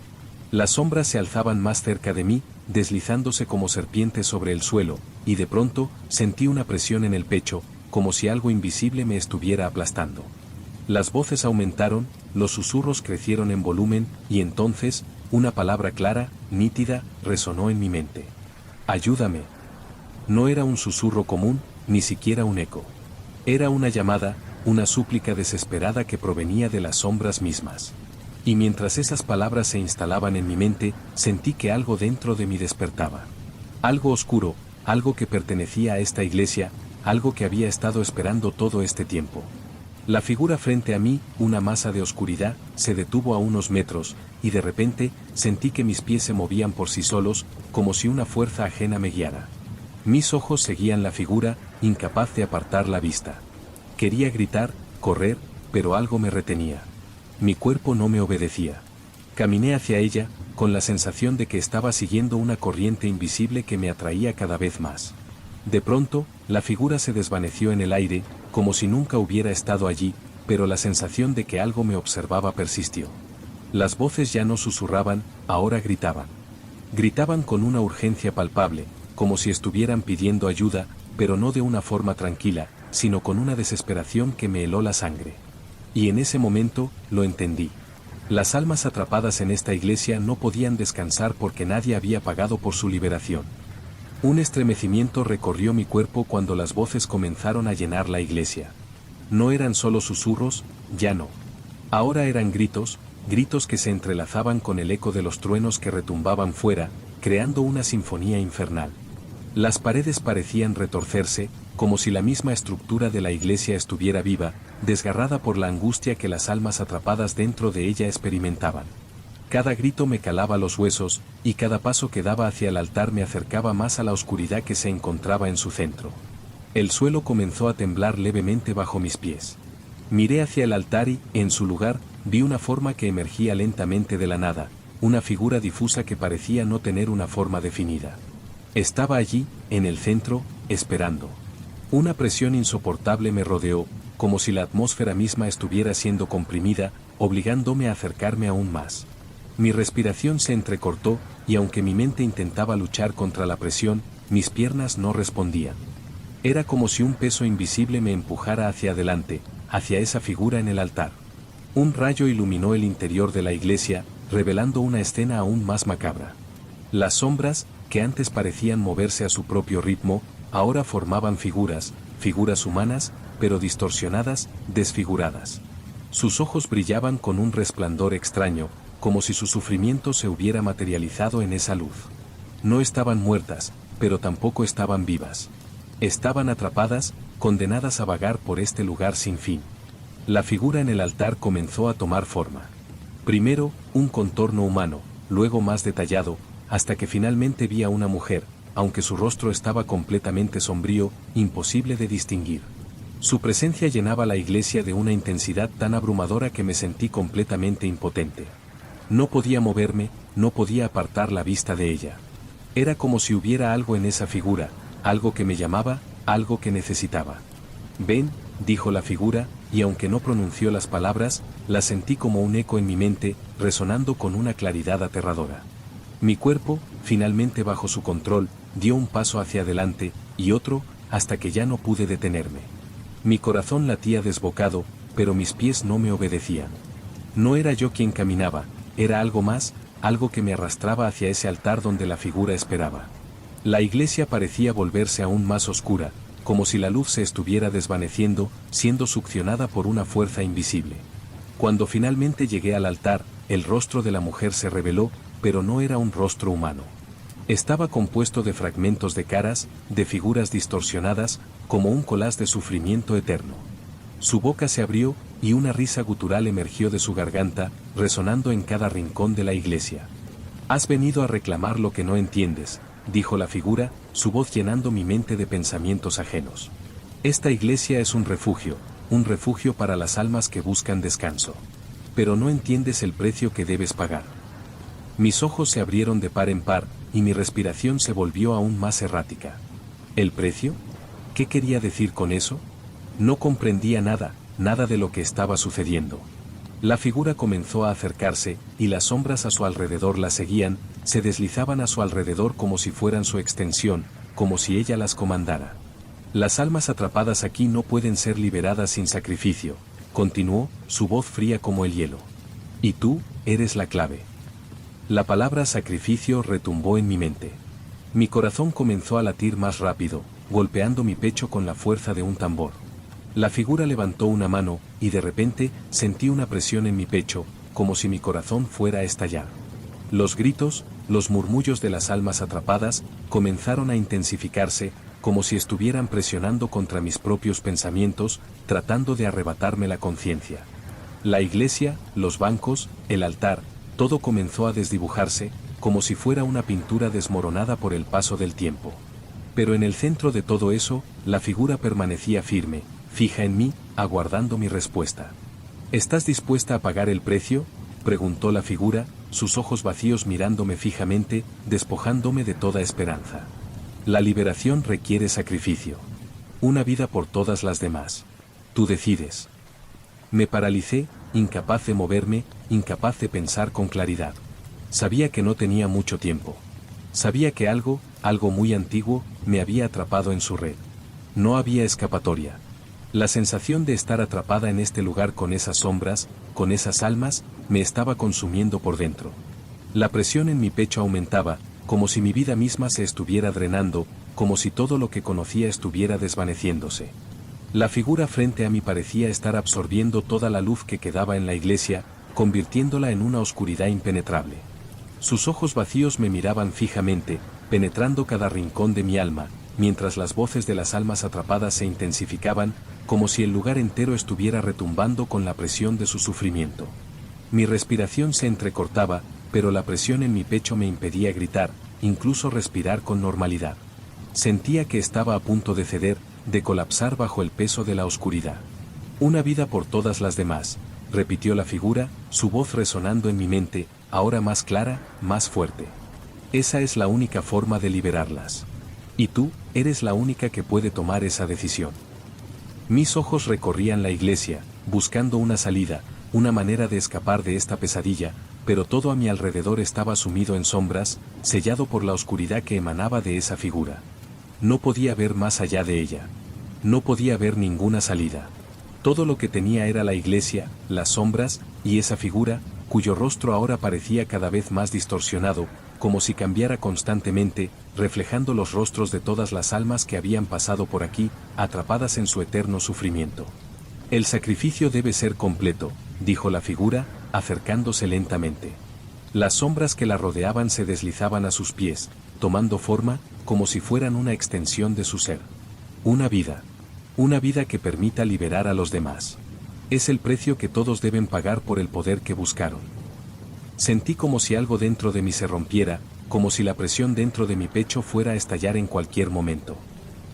Las sombras se alzaban más cerca de mí, deslizándose como serpientes sobre el suelo, y de pronto, sentí una presión en el pecho, como si algo invisible me estuviera aplastando. Las voces aumentaron, los susurros crecieron en volumen, y entonces, una palabra clara, nítida, resonó en mi mente. ¡Ayúdame! No era un susurro común, ni siquiera un eco. Era una llamada, una súplica desesperada que provenía de las sombras mismas. Y mientras esas palabras se instalaban en mi mente, sentí que algo dentro de mí despertaba. Algo oscuro, algo que pertenecía a esta iglesia, algo que había estado esperando todo este tiempo. La figura frente a mí, una masa de oscuridad, se detuvo a unos metros, y de repente, sentí que mis pies se movían por sí solos, como si una fuerza ajena me guiara. Mis ojos seguían la figura, incapaz de apartar la vista. Quería gritar, correr, pero algo me retenía. Mi cuerpo no me obedecía. Caminé hacia ella, con la sensación de que estaba siguiendo una corriente invisible que me atraía cada vez más. De pronto, la figura se desvaneció en el aire, como si nunca hubiera estado allí, pero la sensación de que algo me observaba persistió. Las voces ya no susurraban, ahora gritaban. Gritaban con una urgencia palpable, como si estuvieran pidiendo ayuda, pero no de una forma tranquila, sino con una desesperación que me heló la sangre. Y en ese momento, lo entendí. Las almas atrapadas en esta iglesia no podían descansar porque nadie había pagado por su liberación. Un estremecimiento recorrió mi cuerpo cuando las voces comenzaron a llenar la iglesia. No eran solo susurros, ya no. Ahora eran gritos, gritos que se entrelazaban con el eco de los truenos que retumbaban fuera, creando una sinfonía infernal. Las paredes parecían retorcerse, como si la misma estructura de la iglesia estuviera viva, desgarrada por la angustia que las almas atrapadas dentro de ella experimentaban. Cada grito me calaba los huesos, y cada paso que daba hacia el altar me acercaba más a la oscuridad que se encontraba en su centro. El suelo comenzó a temblar levemente bajo mis pies. Miré hacia el altar y, en su lugar, vi una forma que emergía lentamente de la nada, una figura difusa que parecía no tener una forma definida. Estaba allí, en el centro, esperando. Una presión insoportable me rodeó, como si la atmósfera misma estuviera siendo comprimida, obligándome a acercarme aún más. Mi respiración se entrecortó, y aunque mi mente intentaba luchar contra la presión, mis piernas no respondían. Era como si un peso invisible me empujara hacia adelante, hacia esa figura en el altar. Un rayo iluminó el interior de la iglesia, revelando una escena aún más macabra. Las sombras, que antes parecían moverse a su propio ritmo, ahora formaban figuras humanas, pero distorsionadas, desfiguradas. Sus ojos brillaban con un resplandor extraño, como si su sufrimiento se hubiera materializado en esa luz. No estaban muertas, pero tampoco estaban vivas. Estaban atrapadas, condenadas a vagar por este lugar sin fin. La figura en el altar comenzó a tomar forma. Primero, un contorno humano, luego más detallado, hasta que finalmente vi a una mujer, aunque su rostro estaba completamente sombrío, imposible de distinguir. Su presencia llenaba la iglesia de una intensidad tan abrumadora que me sentí completamente impotente. No podía moverme, no podía apartar la vista de ella. Era como si hubiera algo en esa figura, algo que me llamaba, algo que necesitaba. Ven, dijo la figura, y aunque no pronunció las palabras, las sentí como un eco en mi mente, resonando con una claridad aterradora. Mi cuerpo, finalmente bajo su control, dio un paso hacia adelante, y otro, hasta que ya no pude detenerme. Mi corazón latía desbocado, pero mis pies no me obedecían. No era yo quien caminaba, era algo más, algo que me arrastraba hacia ese altar donde la figura esperaba. La iglesia parecía volverse aún más oscura, como si la luz se estuviera desvaneciendo, siendo succionada por una fuerza invisible. Cuando finalmente llegué al altar, el rostro de la mujer se reveló, pero no era un rostro humano. Estaba compuesto de fragmentos de caras, de figuras distorsionadas, como un collage de sufrimiento eterno. Su boca se abrió, y una risa gutural emergió de su garganta, resonando en cada rincón de la iglesia. «Has venido a reclamar lo que no entiendes», dijo la figura, su voz llenando mi mente de pensamientos ajenos. «Esta iglesia es un refugio para las almas que buscan descanso. Pero no entiendes el precio que debes pagar». Mis ojos se abrieron de par en par, y mi respiración se volvió aún más errática. ¿El precio? ¿Qué quería decir con eso? No comprendía nada de lo que estaba sucediendo. La figura comenzó a acercarse, y las sombras a su alrededor la seguían, se deslizaban a su alrededor como si fueran su extensión, como si ella las comandara. «Las almas atrapadas aquí no pueden ser liberadas sin sacrificio», continuó, su voz fría como el hielo. «Y tú, eres la clave». La palabra sacrificio retumbó en mi mente. Mi corazón comenzó a latir más rápido, golpeando mi pecho con la fuerza de un tambor. La figura levantó una mano, y de repente, sentí una presión en mi pecho, como si mi corazón fuera a estallar. Los gritos, los murmullos de las almas atrapadas, comenzaron a intensificarse, como si estuvieran presionando contra mis propios pensamientos, tratando de arrebatarme la conciencia. La iglesia, los bancos, el altar, todo comenzó a desdibujarse, como si fuera una pintura desmoronada por el paso del tiempo. Pero en el centro de todo eso, la figura permanecía firme, fija en mí, aguardando mi respuesta. ¿Estás dispuesta a pagar el precio?, preguntó la figura, sus ojos vacíos mirándome fijamente, despojándome de toda esperanza. La liberación requiere sacrificio. Una vida por todas las demás. Tú decides. Me paralicé, incapaz de moverme, incapaz de pensar con claridad. Sabía que no tenía mucho tiempo. Sabía que algo muy antiguo, me había atrapado en su red. No había escapatoria. La sensación de estar atrapada en este lugar con esas sombras, con esas almas, me estaba consumiendo por dentro. La presión en mi pecho aumentaba, como si mi vida misma se estuviera drenando, como si todo lo que conocía estuviera desvaneciéndose. La figura frente a mí parecía estar absorbiendo toda la luz que quedaba en la iglesia, convirtiéndola en una oscuridad impenetrable. Sus ojos vacíos me miraban fijamente, penetrando cada rincón de mi alma, mientras las voces de las almas atrapadas se intensificaban, como si el lugar entero estuviera retumbando con la presión de su sufrimiento. Mi respiración se entrecortaba, pero la presión en mi pecho me impedía gritar, incluso respirar con normalidad. Sentía que estaba a punto de ceder, de colapsar bajo el peso de la oscuridad. Una vida por todas las demás, repitió la figura, su voz resonando en mi mente, ahora más clara, más fuerte. Esa es la única forma de liberarlas. Y tú, eres la única que puede tomar esa decisión. Mis ojos recorrían la iglesia, buscando una salida, una manera de escapar de esta pesadilla, pero todo a mi alrededor estaba sumido en sombras, sellado por la oscuridad que emanaba de esa figura. No podía ver más allá de ella. No podía ver ninguna salida. Todo lo que tenía era la iglesia, las sombras, y esa figura, cuyo rostro ahora parecía cada vez más distorsionado, como si cambiara constantemente, reflejando los rostros de todas las almas que habían pasado por aquí, atrapadas en su eterno sufrimiento. El sacrificio debe ser completo, dijo la figura, acercándose lentamente. Las sombras que la rodeaban se deslizaban a sus pies, tomando forma, como si fueran una extensión de su ser. Una vida que permita liberar a los demás. Es el precio que todos deben pagar por el poder que buscaron. Sentí como si algo dentro de mí se rompiera, como si la presión dentro de mi pecho fuera a estallar en cualquier momento.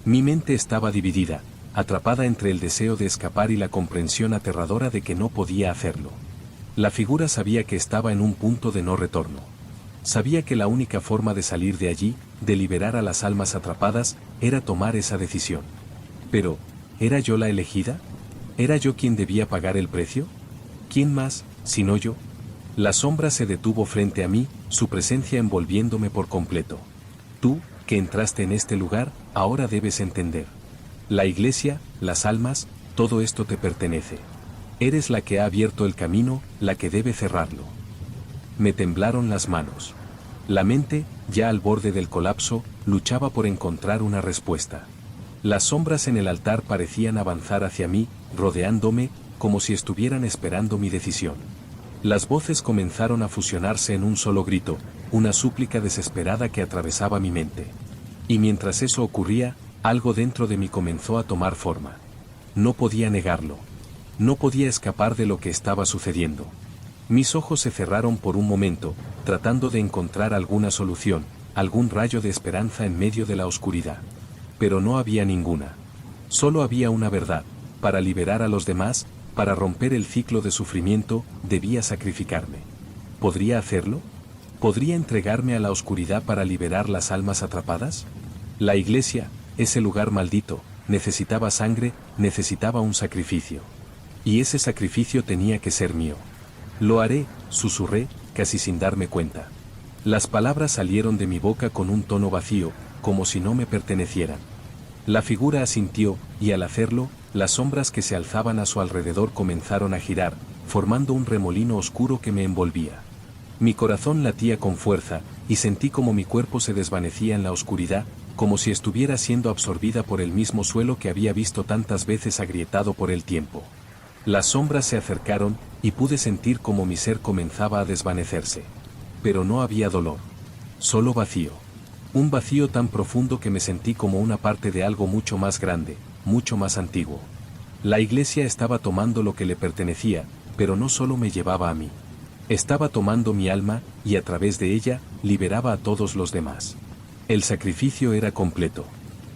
Mi mente estaba dividida, atrapada entre el deseo de escapar y la comprensión aterradora de que no podía hacerlo. La figura sabía que estaba en un punto de no retorno. Sabía que la única forma de salir de allí, de liberar a las almas atrapadas, era tomar esa decisión. Pero, ¿era yo la elegida? ¿Era yo quien debía pagar el precio? ¿Quién más, sino yo? La sombra se detuvo frente a mí, su presencia envolviéndome por completo. Tú, que entraste en este lugar, ahora debes entender. La iglesia, las almas, todo esto te pertenece. Eres la que ha abierto el camino, la que debe cerrarlo. Me temblaron las manos. La mente, ya al borde del colapso, luchaba por encontrar una respuesta. Las sombras en el altar parecían avanzar hacia mí, rodeándome, como si estuvieran esperando mi decisión. Las voces comenzaron a fusionarse en un solo grito, una súplica desesperada que atravesaba mi mente. Y mientras eso ocurría, algo dentro de mí comenzó a tomar forma. No podía negarlo. No podía escapar de lo que estaba sucediendo. Mis ojos se cerraron por un momento, tratando de encontrar alguna solución, algún rayo de esperanza en medio de la oscuridad. Pero no había ninguna. Solo había una verdad: para liberar a los demás, para romper el ciclo de sufrimiento, debía sacrificarme. ¿Podría hacerlo? ¿Podría entregarme a la oscuridad para liberar las almas atrapadas? La iglesia, ese lugar maldito, necesitaba sangre, necesitaba un sacrificio. Y ese sacrificio tenía que ser mío. Lo haré, susurré, casi sin darme cuenta. Las palabras salieron de mi boca con un tono vacío, como si no me pertenecieran. La figura asintió, y al hacerlo, las sombras que se alzaban a su alrededor comenzaron a girar, formando un remolino oscuro que me envolvía. Mi corazón latía con fuerza, y sentí como mi cuerpo se desvanecía en la oscuridad, como si estuviera siendo absorbida por el mismo suelo que había visto tantas veces agrietado por el tiempo. Las sombras se acercaron, y pude sentir como mi ser comenzaba a desvanecerse. Pero no había dolor. Solo vacío. Un vacío tan profundo que me sentí como una parte de algo mucho más grande, mucho más antiguo. La iglesia estaba tomando lo que le pertenecía, pero no solo me llevaba a mí. Estaba tomando mi alma, y a través de ella, liberaba a todos los demás. El sacrificio era completo.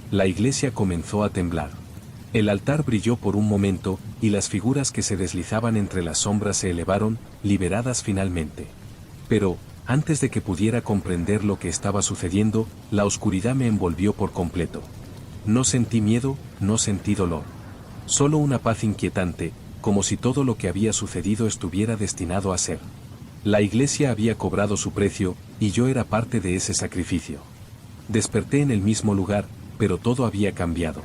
La iglesia comenzó a temblar. El altar brilló por un momento, y las figuras que se deslizaban entre las sombras se elevaron, liberadas finalmente. Pero, antes de que pudiera comprender lo que estaba sucediendo, la oscuridad me envolvió por completo. No sentí miedo, no sentí dolor. Solo una paz inquietante, como si todo lo que había sucedido estuviera destinado a ser. La iglesia había cobrado su precio, y yo era parte de ese sacrificio. Desperté en el mismo lugar, pero todo había cambiado.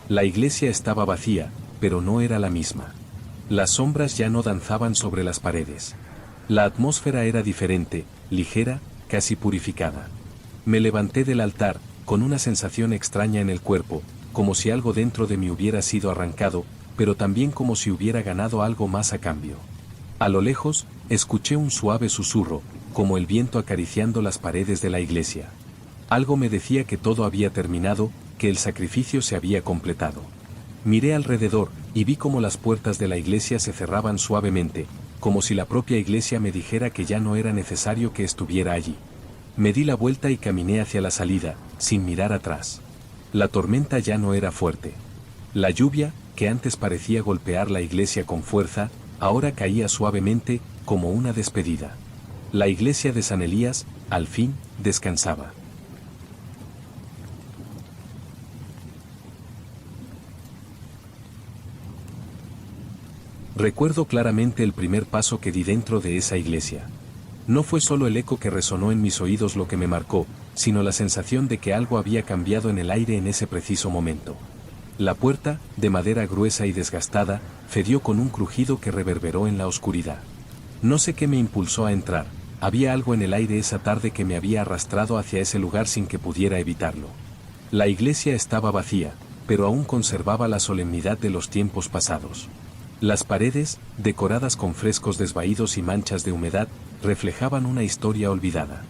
La iglesia estaba vacía, pero no era la misma. Las sombras ya no danzaban sobre las paredes. La atmósfera era diferente, ligera, casi purificada. Me levanté del altar, con una sensación extraña en el cuerpo, como si algo dentro de mí hubiera sido arrancado, pero también como si hubiera ganado algo más a cambio. A lo lejos, escuché un suave susurro, como el viento acariciando las paredes de la iglesia. Algo me decía que todo había terminado, que el sacrificio se había completado. Miré alrededor, y vi cómo las puertas de la iglesia se cerraban suavemente, como si la propia iglesia me dijera que ya no era necesario que estuviera allí. Me di la vuelta y caminé hacia la salida, sin mirar atrás. La tormenta ya no era fuerte. La lluvia, que antes parecía golpear la iglesia con fuerza, ahora caía suavemente, como una despedida. La iglesia de San Elías, al fin, descansaba. Recuerdo claramente el primer paso que di dentro de esa iglesia. No fue solo el eco que resonó en mis oídos lo que me marcó, sino la sensación de que algo había cambiado en el aire en ese preciso momento. La puerta, de madera gruesa y desgastada, fedió con un crujido que reverberó en la oscuridad. No sé qué me impulsó a entrar, había algo en el aire esa tarde que me había arrastrado hacia ese lugar sin que pudiera evitarlo. La iglesia estaba vacía, pero aún conservaba la solemnidad de los tiempos pasados. Las paredes, decoradas con frescos desvaídos y manchas de humedad, reflejaban una historia olvidada.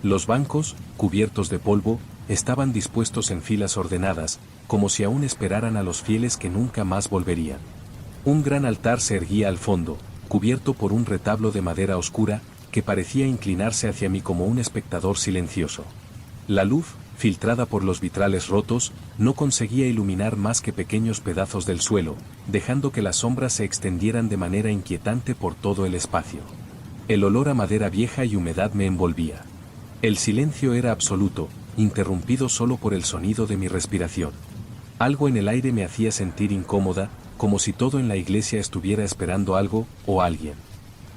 Los bancos, cubiertos de polvo, estaban dispuestos en filas ordenadas, como si aún esperaran a los fieles que nunca más volverían. Un gran altar se erguía al fondo, cubierto por un retablo de madera oscura, que parecía inclinarse hacia mí como un espectador silencioso. La luz, filtrada por los vitrales rotos, no conseguía iluminar más que pequeños pedazos del suelo, dejando que las sombras se extendieran de manera inquietante por todo el espacio. El olor a madera vieja y humedad me envolvía. El silencio era absoluto, interrumpido solo por el sonido de mi respiración. Algo en el aire me hacía sentir incómoda, como si todo en la iglesia estuviera esperando algo, o alguien.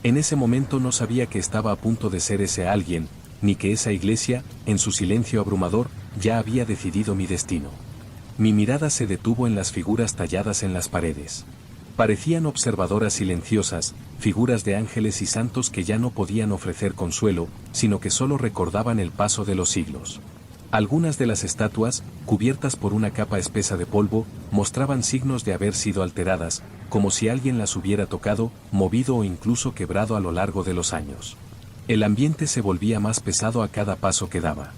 En ese momento no sabía que estaba a punto de ser ese alguien, ni que esa iglesia, en su silencio abrumador, ya había decidido mi destino. Mi mirada se detuvo en las figuras talladas en las paredes. Parecían observadoras silenciosas, figuras de ángeles y santos que ya no podían ofrecer consuelo, sino que solo recordaban el paso de los siglos. Algunas de las estatuas, cubiertas por una capa espesa de polvo, mostraban signos de haber sido alteradas, como si alguien las hubiera tocado, movido o incluso quebrado a lo largo de los años. El ambiente se volvía más pesado a cada paso que daba.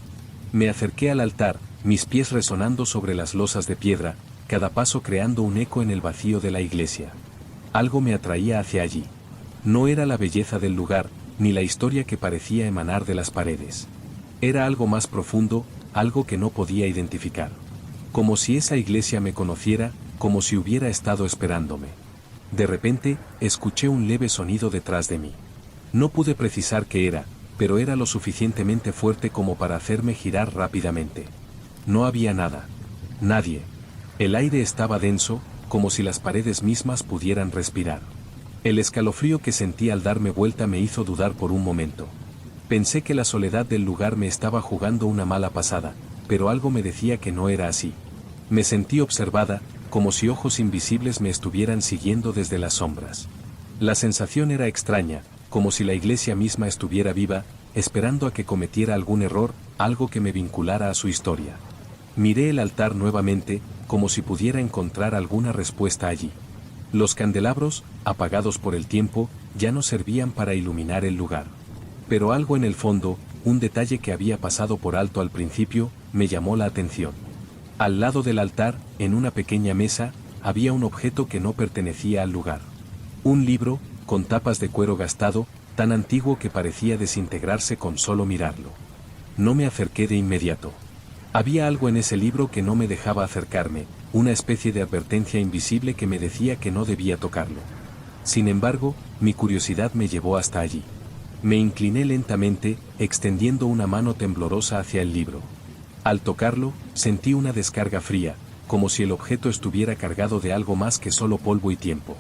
Me acerqué al altar, mis pies resonando sobre las losas de piedra, cada paso creando un eco en el vacío de la iglesia. Algo me atraía hacia allí. No era la belleza del lugar, ni la historia que parecía emanar de las paredes. Era algo más profundo, algo que no podía identificar. Como si esa iglesia me conociera, como si hubiera estado esperándome. De repente, escuché un leve sonido detrás de mí. No pude precisar qué era, pero era lo suficientemente fuerte como para hacerme girar rápidamente. No había nada. Nadie. El aire estaba denso, como si las paredes mismas pudieran respirar. El escalofrío que sentí al darme vuelta me hizo dudar por un momento. Pensé que la soledad del lugar me estaba jugando una mala pasada, pero algo me decía que no era así. Me sentí observada, como si ojos invisibles me estuvieran siguiendo desde las sombras. La sensación era extraña, como si la iglesia misma estuviera viva, esperando a que cometiera algún error, algo que me vinculara a su historia. Miré el altar nuevamente, como si pudiera encontrar alguna respuesta allí. Los candelabros, apagados por el tiempo, ya no servían para iluminar el lugar. Pero algo en el fondo, un detalle que había pasado por alto al principio, me llamó la atención. Al lado del altar, en una pequeña mesa, había un objeto que no pertenecía al lugar. Un libro, con tapas de cuero gastado, tan antiguo que parecía desintegrarse con solo mirarlo. No me acerqué de inmediato. Había algo en ese libro que no me dejaba acercarme, una especie de advertencia invisible que me decía que no debía tocarlo. Sin embargo, mi curiosidad me llevó hasta allí. Me incliné lentamente, extendiendo una mano temblorosa hacia el libro. Al tocarlo, sentí una descarga fría, como si el objeto estuviera cargado de algo más que solo polvo y tiempo.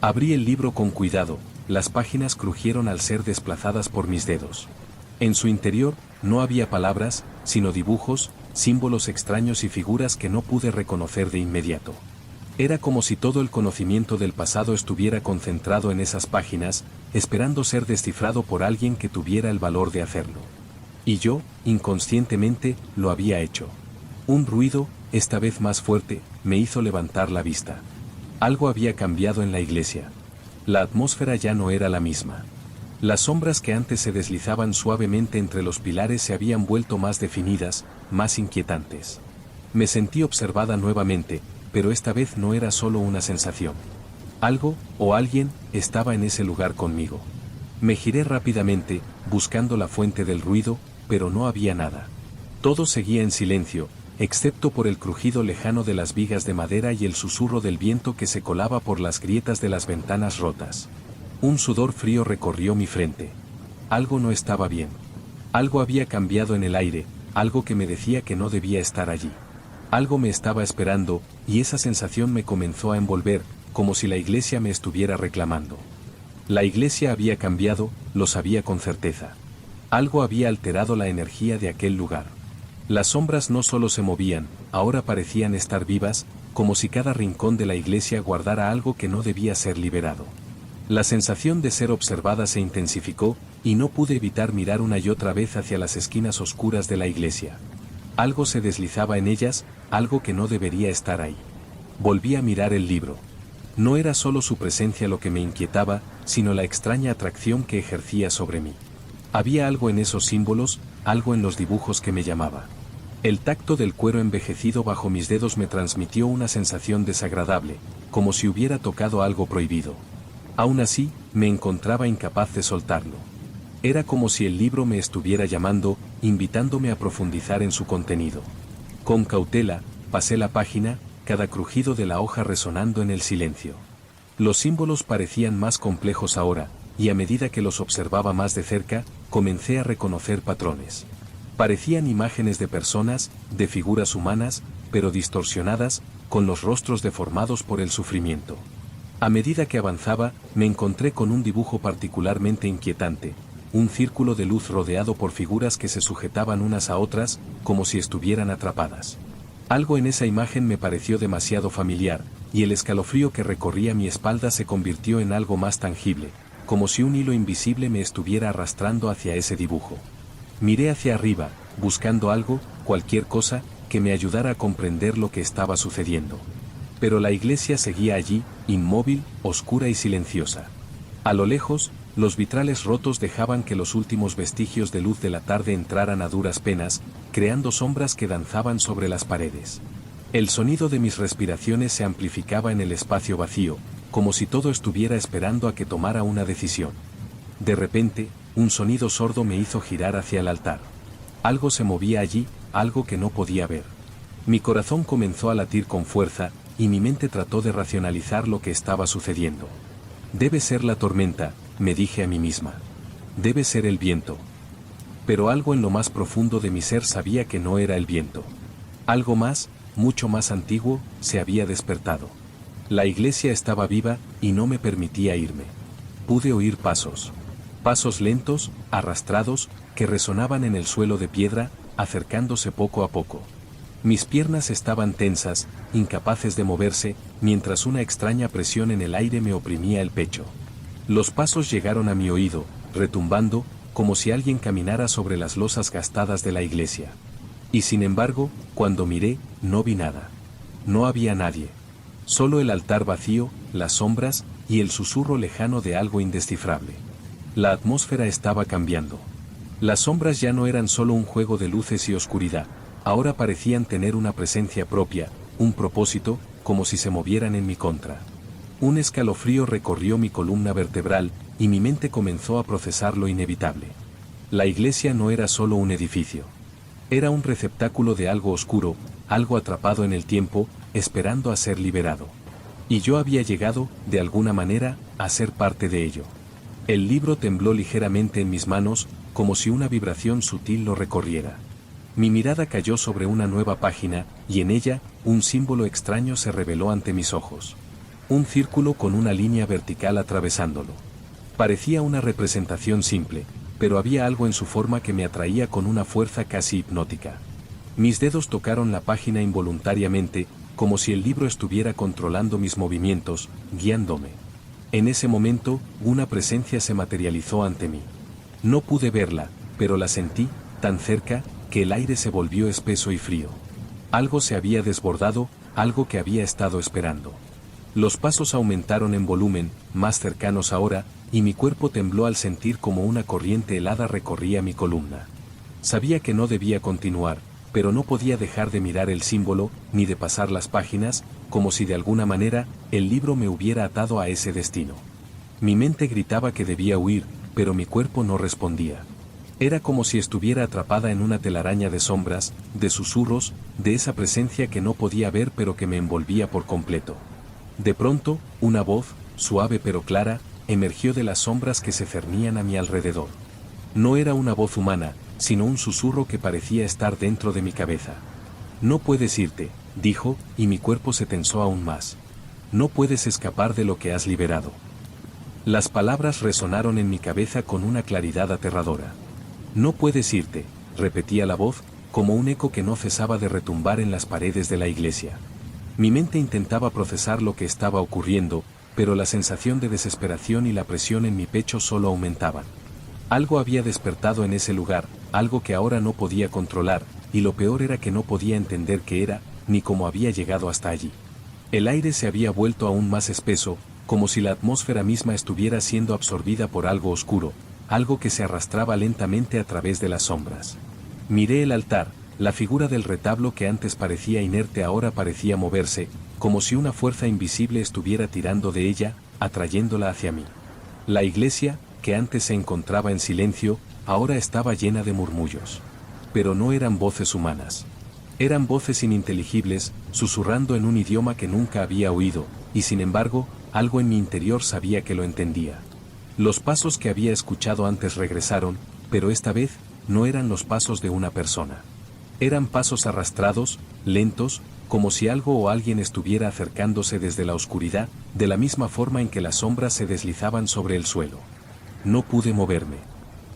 Abrí el libro con cuidado, las páginas crujieron al ser desplazadas por mis dedos. En su interior, no había palabras, sino dibujos, símbolos extraños y figuras que no pude reconocer de inmediato. Era como si todo el conocimiento del pasado estuviera concentrado en esas páginas, esperando ser descifrado por alguien que tuviera el valor de hacerlo. Y yo, inconscientemente, lo había hecho. Un ruido, esta vez más fuerte, me hizo levantar la vista. Algo había cambiado en la iglesia. La atmósfera ya no era la misma. Las sombras que antes se deslizaban suavemente entre los pilares se habían vuelto más definidas, más inquietantes. Me sentí observada nuevamente, pero esta vez no era solo una sensación. Algo, o alguien, estaba en ese lugar conmigo. Me giré rápidamente, buscando la fuente del ruido, pero no había nada. Todo seguía en silencio, excepto por el crujido lejano de las vigas de madera y el susurro del viento que se colaba por las grietas de las ventanas rotas. Un sudor frío recorrió mi frente. Algo no estaba bien. Algo había cambiado en el aire, algo que me decía que no debía estar allí. Algo me estaba esperando, y esa sensación me comenzó a envolver, como si la iglesia me estuviera reclamando. La iglesia había cambiado, lo sabía con certeza. Algo había alterado la energía de aquel lugar. Las sombras no solo se movían, ahora parecían estar vivas, como si cada rincón de la iglesia guardara algo que no debía ser liberado. La sensación de ser observada se intensificó, y no pude evitar mirar una y otra vez hacia las esquinas oscuras de la iglesia. Algo se deslizaba en ellas, algo que no debería estar ahí. Volví a mirar el libro. No era solo su presencia lo que me inquietaba, sino la extraña atracción que ejercía sobre mí. Había algo en esos símbolos, algo en los dibujos que me llamaba. El tacto del cuero envejecido bajo mis dedos me transmitió una sensación desagradable, como si hubiera tocado algo prohibido. Aún así, me encontraba incapaz de soltarlo. Era como si el libro me estuviera llamando, invitándome a profundizar en su contenido. Con cautela, pasé la página, cada crujido de la hoja resonando en el silencio. Los símbolos parecían más complejos ahora, y a medida que los observaba más de cerca, comencé a reconocer patrones. Parecían imágenes de personas, de figuras humanas, pero distorsionadas, con los rostros deformados por el sufrimiento. A medida que avanzaba, me encontré con un dibujo particularmente inquietante, un círculo de luz rodeado por figuras que se sujetaban unas a otras, como si estuvieran atrapadas. Algo en esa imagen me pareció demasiado familiar, y el escalofrío que recorría mi espalda se convirtió en algo más tangible, como si un hilo invisible me estuviera arrastrando hacia ese dibujo. Miré hacia arriba, buscando algo, cualquier cosa, que me ayudara a comprender lo que estaba sucediendo. Pero la iglesia seguía allí, inmóvil, oscura y silenciosa. A lo lejos, los vitrales rotos dejaban que los últimos vestigios de luz de la tarde entraran a duras penas, creando sombras que danzaban sobre las paredes. El sonido de mis respiraciones se amplificaba en el espacio vacío, como si todo estuviera esperando a que tomara una decisión. De repente, un sonido sordo me hizo girar hacia el altar. Algo se movía allí, algo que no podía ver. Mi corazón comenzó a latir con fuerza, y mi mente trató de racionalizar lo que estaba sucediendo. Debe ser la tormenta, me dije a mí misma. Debe ser el viento. Pero algo en lo más profundo de mi ser sabía que no era el viento. Algo más, mucho más antiguo, se había despertado. La iglesia estaba viva, y no me permitía irme. Pude oír pasos. Pasos lentos, arrastrados, que resonaban en el suelo de piedra, acercándose poco a poco. Mis piernas estaban tensas, incapaces de moverse, mientras una extraña presión en el aire me oprimía el pecho. Los pasos llegaron a mi oído, retumbando, como si alguien caminara sobre las losas gastadas de la iglesia. Y sin embargo, cuando miré, no vi nada. No había nadie. Solo el altar vacío, las sombras, y el susurro lejano de algo indescifrable. La atmósfera estaba cambiando. Las sombras ya no eran solo un juego de luces y oscuridad. Ahora parecían tener una presencia propia, un propósito, como si se movieran en mi contra. Un escalofrío recorrió mi columna vertebral, y mi mente comenzó a procesar lo inevitable. La iglesia no era solo un edificio. Era un receptáculo de algo oscuro, algo atrapado en el tiempo, esperando a ser liberado. Y yo había llegado, de alguna manera, a ser parte de ello. El libro tembló ligeramente en mis manos, como si una vibración sutil lo recorriera. Mi mirada cayó sobre una nueva página, y en ella, un símbolo extraño se reveló ante mis ojos. Un círculo con una línea vertical atravesándolo. Parecía una representación simple, pero había algo en su forma que me atraía con una fuerza casi hipnótica. Mis dedos tocaron la página involuntariamente, como si el libro estuviera controlando mis movimientos, guiándome. En ese momento, una presencia se materializó ante mí. No pude verla, pero la sentí, tan cerca, que el aire se volvió espeso y frío. Algo se había desbordado, algo que había estado esperando. Los pasos aumentaron en volumen, más cercanos ahora, y mi cuerpo tembló al sentir como una corriente helada recorría mi columna. Sabía que no debía continuar, pero no podía dejar de mirar el símbolo, ni de pasar las páginas, como si de alguna manera, el libro me hubiera atado a ese destino. Mi mente gritaba que debía huir, pero mi cuerpo no respondía. Era como si estuviera atrapada en una telaraña de sombras, de susurros, de esa presencia que no podía ver pero que me envolvía por completo. De pronto, una voz, suave pero clara, emergió de las sombras que se cernían a mi alrededor. No era una voz humana, sino un susurro que parecía estar dentro de mi cabeza. No puedes irte, dijo, y mi cuerpo se tensó aún más. No puedes escapar de lo que has liberado. Las palabras resonaron en mi cabeza con una claridad aterradora. No puedes irte, repetía la voz, como un eco que no cesaba de retumbar en las paredes de la iglesia. Mi mente intentaba procesar lo que estaba ocurriendo, pero la sensación de desesperación y la presión en mi pecho solo aumentaban. Algo había despertado en ese lugar, algo que ahora no podía controlar, y lo peor era que no podía entender qué era, ni cómo había llegado hasta allí. El aire se había vuelto aún más espeso, como si la atmósfera misma estuviera siendo absorbida por algo oscuro, algo que se arrastraba lentamente a través de las sombras. Miré el altar, la figura del retablo que antes parecía inerte ahora parecía moverse, como si una fuerza invisible estuviera tirando de ella, atrayéndola hacia mí. La iglesia, que antes se encontraba en silencio, ahora estaba llena de murmullos. Pero no eran voces humanas. Eran voces ininteligibles, susurrando en un idioma que nunca había oído, y sin embargo, algo en mi interior sabía que lo entendía. Los pasos que había escuchado antes regresaron, pero esta vez, no eran los pasos de una persona. Eran pasos arrastrados, lentos, como si algo o alguien estuviera acercándose desde la oscuridad, de la misma forma en que las sombras se deslizaban sobre el suelo. No pude moverme.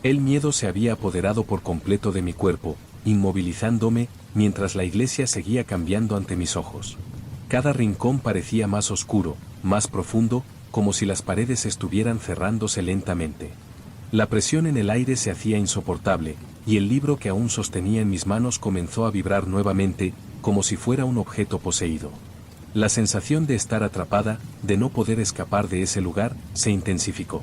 El miedo se había apoderado por completo de mi cuerpo, inmovilizándome, mientras la iglesia seguía cambiando ante mis ojos. Cada rincón parecía más oscuro, más profundo, como si las paredes estuvieran cerrándose lentamente. La presión en el aire se hacía insoportable, y el libro que aún sostenía en mis manos comenzó a vibrar nuevamente, como si fuera un objeto poseído. La sensación de estar atrapada, de no poder escapar de ese lugar, se intensificó.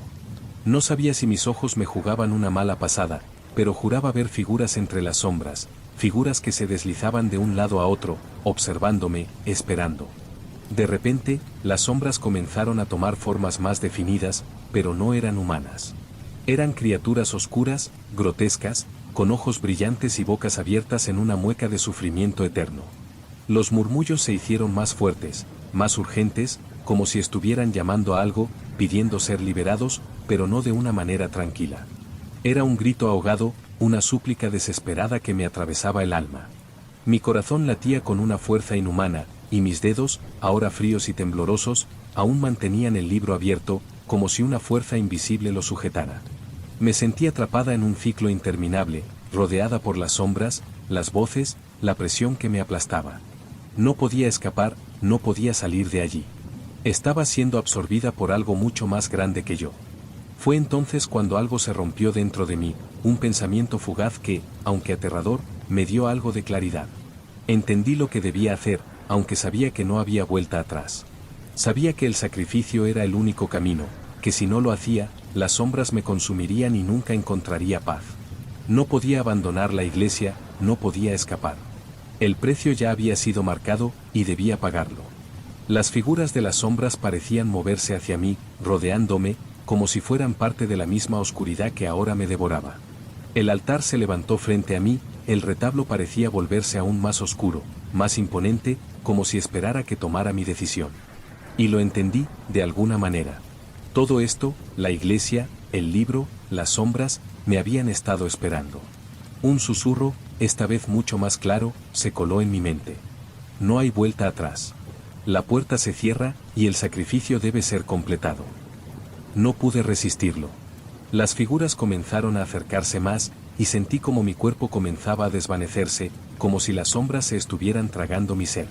No sabía si mis ojos me jugaban una mala pasada, pero juraba ver figuras entre las sombras, figuras que se deslizaban de un lado a otro, observándome, esperando. De repente, las sombras comenzaron a tomar formas más definidas, pero no eran humanas. Eran criaturas oscuras, grotescas, con ojos brillantes y bocas abiertas en una mueca de sufrimiento eterno. Los murmullos se hicieron más fuertes, más urgentes, como si estuvieran llamando a algo, pidiendo ser liberados, pero no de una manera tranquila. Era un grito ahogado, una súplica desesperada que me atravesaba el alma. Mi corazón latía con una fuerza inhumana, y mis dedos, ahora fríos y temblorosos, aún mantenían el libro abierto, como si una fuerza invisible lo sujetara. Me sentí atrapada en un ciclo interminable, rodeada por las sombras, las voces, la presión que me aplastaba. No podía escapar, no podía salir de allí. Estaba siendo absorbida por algo mucho más grande que yo. Fue entonces cuando algo se rompió dentro de mí, un pensamiento fugaz que, aunque aterrador, me dio algo de claridad. Entendí lo que debía hacer, aunque sabía que no había vuelta atrás. Sabía que el sacrificio era el único camino, que si no lo hacía, las sombras me consumirían y nunca encontraría paz. No podía abandonar la iglesia, no podía escapar. El precio ya había sido marcado, y debía pagarlo. Las figuras de las sombras parecían moverse hacia mí, rodeándome, como si fueran parte de la misma oscuridad que ahora me devoraba. El altar se levantó frente a mí, el retablo parecía volverse aún más oscuro, más imponente, como si esperara que tomara mi decisión. Y lo entendí, de alguna manera. Todo esto, la iglesia, el libro, las sombras, me habían estado esperando. Un susurro, esta vez mucho más claro, se coló en mi mente. No hay vuelta atrás. La puerta se cierra, y el sacrificio debe ser completado. No pude resistirlo. Las figuras comenzaron a acercarse más, y sentí como mi cuerpo comenzaba a desvanecerse, como si las sombras se estuvieran tragando mi ser.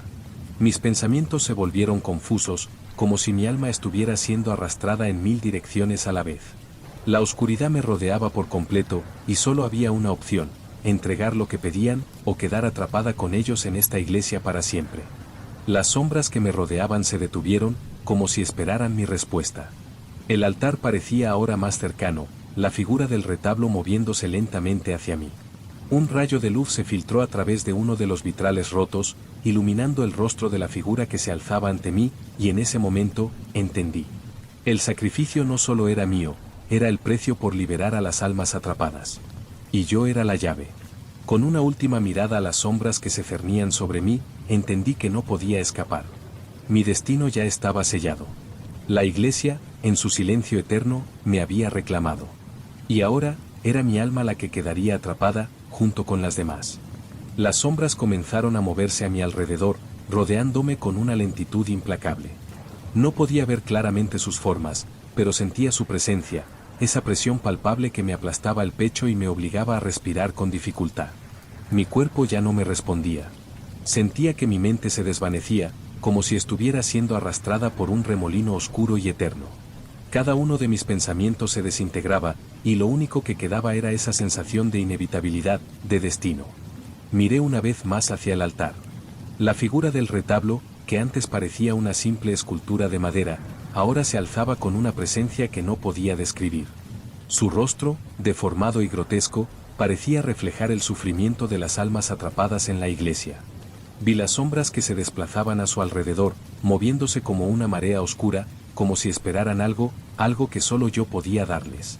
Mis pensamientos se volvieron confusos, como si mi alma estuviera siendo arrastrada en 1000 direcciones a la vez. La oscuridad me rodeaba por completo, y solo había una opción: entregar lo que pedían, o quedar atrapada con ellos en esta iglesia para siempre. Las sombras que me rodeaban se detuvieron, como si esperaran mi respuesta. El altar parecía ahora más cercano, la figura del retablo moviéndose lentamente hacia mí. Un rayo de luz se filtró a través de uno de los vitrales rotos, iluminando el rostro de la figura que se alzaba ante mí, y en ese momento, entendí. El sacrificio no solo era mío, era el precio por liberar a las almas atrapadas. Y yo era la llave. Con una última mirada a las sombras que se cernían sobre mí, entendí que no podía escapar. Mi destino ya estaba sellado. La iglesia, en su silencio eterno, me había reclamado. Y ahora, era mi alma la que quedaría atrapada, junto con las demás. Las sombras comenzaron a moverse a mi alrededor, rodeándome con una lentitud implacable. No podía ver claramente sus formas, pero sentía su presencia, esa presión palpable que me aplastaba el pecho y me obligaba a respirar con dificultad. Mi cuerpo ya no me respondía. Sentía que mi mente se desvanecía, como si estuviera siendo arrastrada por un remolino oscuro y eterno. Cada uno de mis pensamientos se desintegraba, y lo único que quedaba era esa sensación de inevitabilidad, de destino. Miré una vez más hacia el altar. La figura del retablo, que antes parecía una simple escultura de madera, ahora se alzaba con una presencia que no podía describir. Su rostro, deformado y grotesco, parecía reflejar el sufrimiento de las almas atrapadas en la iglesia. Vi las sombras que se desplazaban a su alrededor, moviéndose como una marea oscura, como si esperaran algo que solo yo podía darles.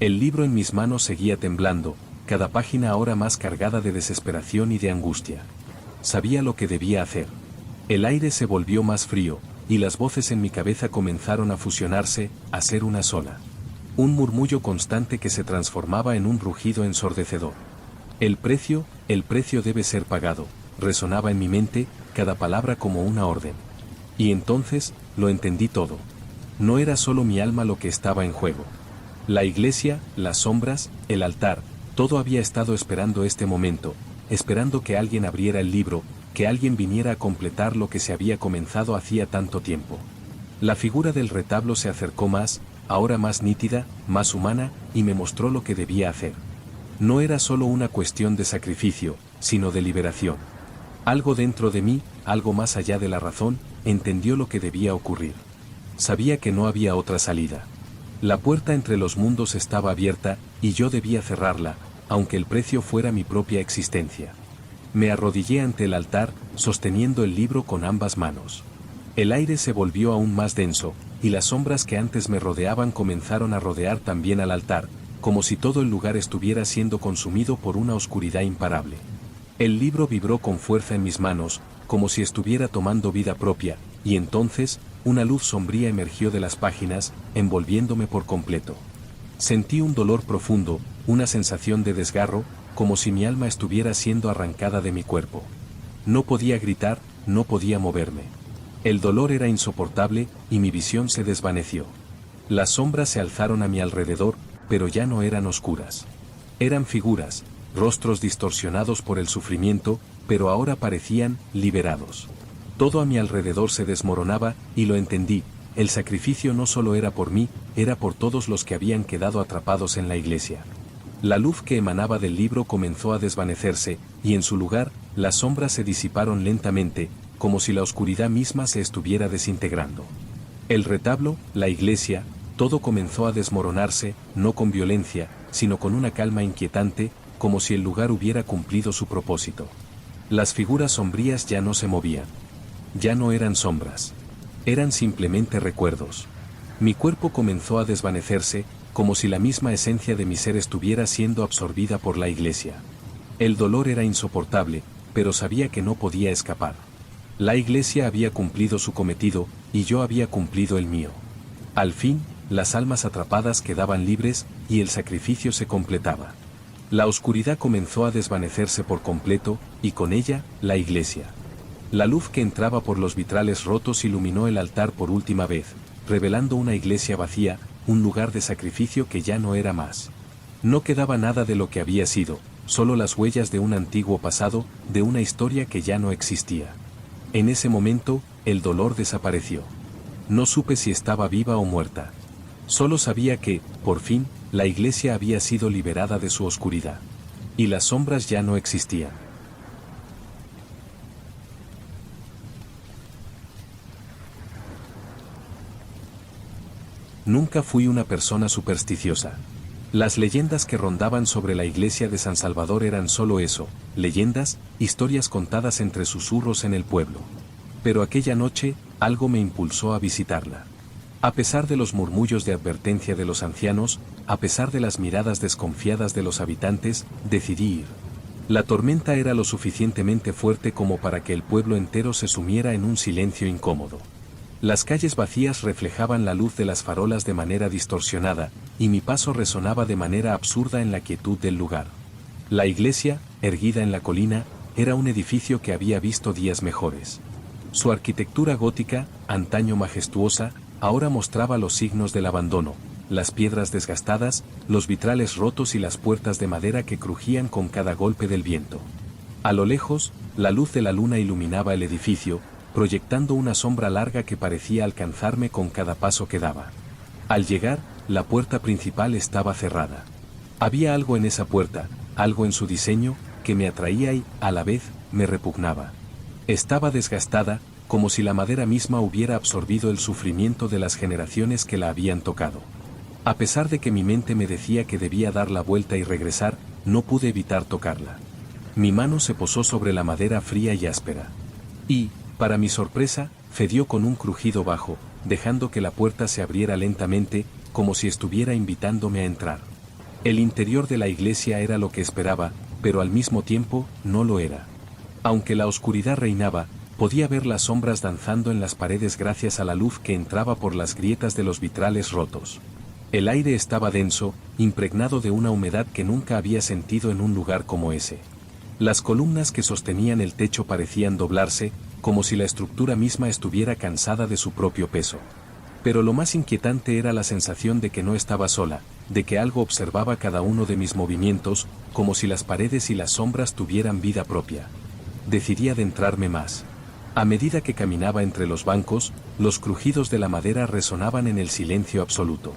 El libro en mis manos seguía temblando, cada página ahora más cargada de desesperación y de angustia. Sabía lo que debía hacer. El aire se volvió más frío, y las voces en mi cabeza comenzaron a fusionarse, a ser una sola. Un murmullo constante que se transformaba en un rugido ensordecedor. El precio debe ser pagado, resonaba en mi mente, cada palabra como una orden. Y entonces, lo entendí todo. No era solo mi alma lo que estaba en juego. La iglesia, las sombras, el altar, todo había estado esperando este momento, esperando que alguien abriera el libro, que alguien viniera a completar lo que se había comenzado hacía tanto tiempo. La figura del retablo se acercó más, ahora más nítida, más humana, y me mostró lo que debía hacer. No era solo una cuestión de sacrificio, sino de liberación. Algo dentro de mí, algo más allá de la razón, entendió lo que debía ocurrir. Sabía que no había otra salida. La puerta entre los mundos estaba abierta, y yo debía cerrarla, aunque el precio fuera mi propia existencia. Me arrodillé ante el altar, sosteniendo el libro con ambas manos. El aire se volvió aún más denso, y las sombras que antes me rodeaban comenzaron a rodear también al altar, como si todo el lugar estuviera siendo consumido por una oscuridad imparable. El libro vibró con fuerza en mis manos, como si estuviera tomando vida propia, y entonces, una luz sombría emergió de las páginas, envolviéndome por completo. Sentí un dolor profundo, una sensación de desgarro, como si mi alma estuviera siendo arrancada de mi cuerpo. No podía gritar, no podía moverme. El dolor era insoportable, y mi visión se desvaneció. Las sombras se alzaron a mi alrededor, pero ya no eran oscuras. Eran figuras, rostros distorsionados por el sufrimiento, pero ahora parecían liberados. Todo a mi alrededor se desmoronaba, y lo entendí: el sacrificio no solo era por mí, era por todos los que habían quedado atrapados en la iglesia. La luz que emanaba del libro comenzó a desvanecerse, y en su lugar, las sombras se disiparon lentamente, como si la oscuridad misma se estuviera desintegrando. El retablo, la iglesia, todo comenzó a desmoronarse, no con violencia, sino con una calma inquietante, como si el lugar hubiera cumplido su propósito. Las figuras sombrías ya no se movían. Ya no eran sombras. Eran simplemente recuerdos. Mi cuerpo comenzó a desvanecerse, como si la misma esencia de mi ser estuviera siendo absorbida por la iglesia. El dolor era insoportable, pero sabía que no podía escapar. La iglesia había cumplido su cometido, y yo había cumplido el mío. Al fin, las almas atrapadas quedaban libres, y el sacrificio se completaba. La oscuridad comenzó a desvanecerse por completo, y con ella, la iglesia. La luz que entraba por los vitrales rotos iluminó el altar por última vez, revelando una iglesia vacía, un lugar de sacrificio que ya no era más. No quedaba nada de lo que había sido, solo las huellas de un antiguo pasado, de una historia que ya no existía. En ese momento, el dolor desapareció. No supe si estaba viva o muerta. Solo sabía que, por fin, la iglesia había sido liberada de su oscuridad. Y las sombras ya no existían. Nunca fui una persona supersticiosa. Las leyendas que rondaban sobre la iglesia de San Salvador eran solo eso, leyendas, historias contadas entre susurros en el pueblo. Pero aquella noche, algo me impulsó a visitarla. A pesar de los murmullos de advertencia de los ancianos, a pesar de las miradas desconfiadas de los habitantes, decidí ir. La tormenta era lo suficientemente fuerte como para que el pueblo entero se sumiera en un silencio incómodo. Las calles vacías reflejaban la luz de las farolas de manera distorsionada, y mi paso resonaba de manera absurda en la quietud del lugar. La iglesia, erguida en la colina, era un edificio que había visto días mejores. Su arquitectura gótica, antaño majestuosa, ahora mostraba los signos del abandono, las piedras desgastadas, los vitrales rotos y las puertas de madera que crujían con cada golpe del viento. A lo lejos, la luz de la luna iluminaba el edificio, proyectando una sombra larga que parecía alcanzarme con cada paso que daba. Al llegar, la puerta principal estaba cerrada. Había algo en esa puerta, algo en su diseño, que me atraía y, a la vez, me repugnaba. Estaba desgastada, como si la madera misma hubiera absorbido el sufrimiento de las generaciones que la habían tocado. A pesar de que mi mente me decía que debía dar la vuelta y regresar, no pude evitar tocarla. Mi mano se posó sobre la madera fría y áspera. Y, para mi sorpresa, cedió con un crujido bajo, dejando que la puerta se abriera lentamente, como si estuviera invitándome a entrar. El interior de la iglesia era lo que esperaba, pero al mismo tiempo, no lo era. Aunque la oscuridad reinaba, podía ver las sombras danzando en las paredes gracias a la luz que entraba por las grietas de los vitrales rotos. El aire estaba denso, impregnado de una humedad que nunca había sentido en un lugar como ese. Las columnas que sostenían el techo parecían doblarse, como si la estructura misma estuviera cansada de su propio peso. Pero lo más inquietante era la sensación de que no estaba sola, de que algo observaba cada uno de mis movimientos, como si las paredes y las sombras tuvieran vida propia. Decidí adentrarme más. A medida que caminaba entre los bancos, los crujidos de la madera resonaban en el silencio absoluto.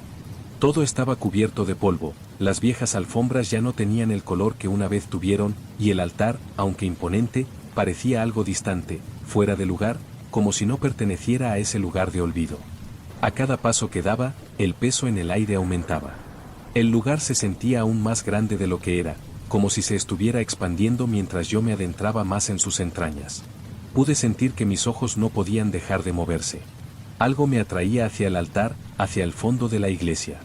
Todo estaba cubierto de polvo, las viejas alfombras ya no tenían el color que una vez tuvieron, y el altar, aunque imponente, parecía algo distante, fuera de lugar, como si no perteneciera a ese lugar de olvido. A cada paso que daba, el peso en el aire aumentaba. El lugar se sentía aún más grande de lo que era, como si se estuviera expandiendo mientras yo me adentraba más en sus entrañas. Pude sentir que mis ojos no podían dejar de moverse. Algo me atraía hacia el altar, hacia el fondo de la iglesia.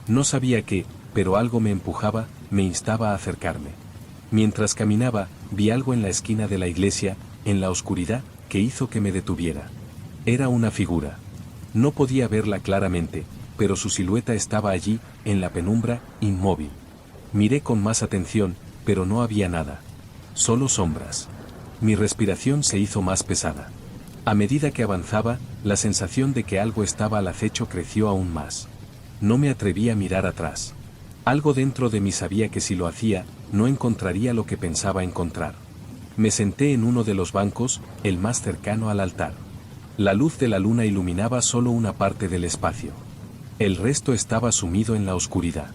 No sabía qué, pero algo me empujaba, me instaba a acercarme. Mientras caminaba, vi algo en la esquina de la iglesia, en la oscuridad, que hizo que me detuviera. Era una figura. No podía verla claramente, pero su silueta estaba allí, en la penumbra, inmóvil. Miré con más atención, pero no había nada. Solo sombras. Mi respiración se hizo más pesada. A medida que avanzaba, la sensación de que algo estaba al acecho creció aún más. No me atreví a mirar atrás. Algo dentro de mí sabía que si lo hacía, no encontraría lo que pensaba encontrar. Me senté en uno de los bancos, el más cercano al altar. La luz de la luna iluminaba solo una parte del espacio. El resto estaba sumido en la oscuridad.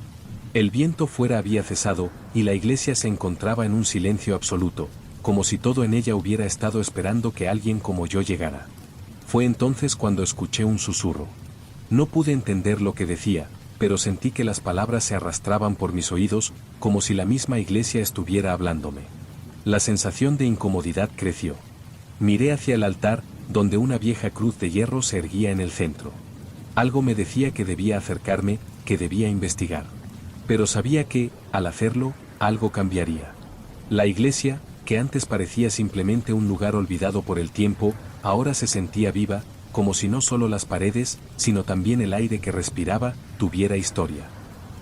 El viento fuera había cesado, y la iglesia se encontraba en un silencio absoluto, como si todo en ella hubiera estado esperando que alguien como yo llegara. Fue entonces cuando escuché un susurro. No pude entender lo que decía, pero sentí que las palabras se arrastraban por mis oídos, como si la misma iglesia estuviera hablándome. La sensación de incomodidad creció. Miré hacia el altar, donde una vieja cruz de hierro se erguía en el centro. Algo me decía que debía acercarme, que debía investigar. Pero sabía que, al hacerlo, algo cambiaría. La iglesia, que antes parecía simplemente un lugar olvidado por el tiempo, ahora se sentía viva, como si no solo las paredes, sino también el aire que respiraba, tuviera historia.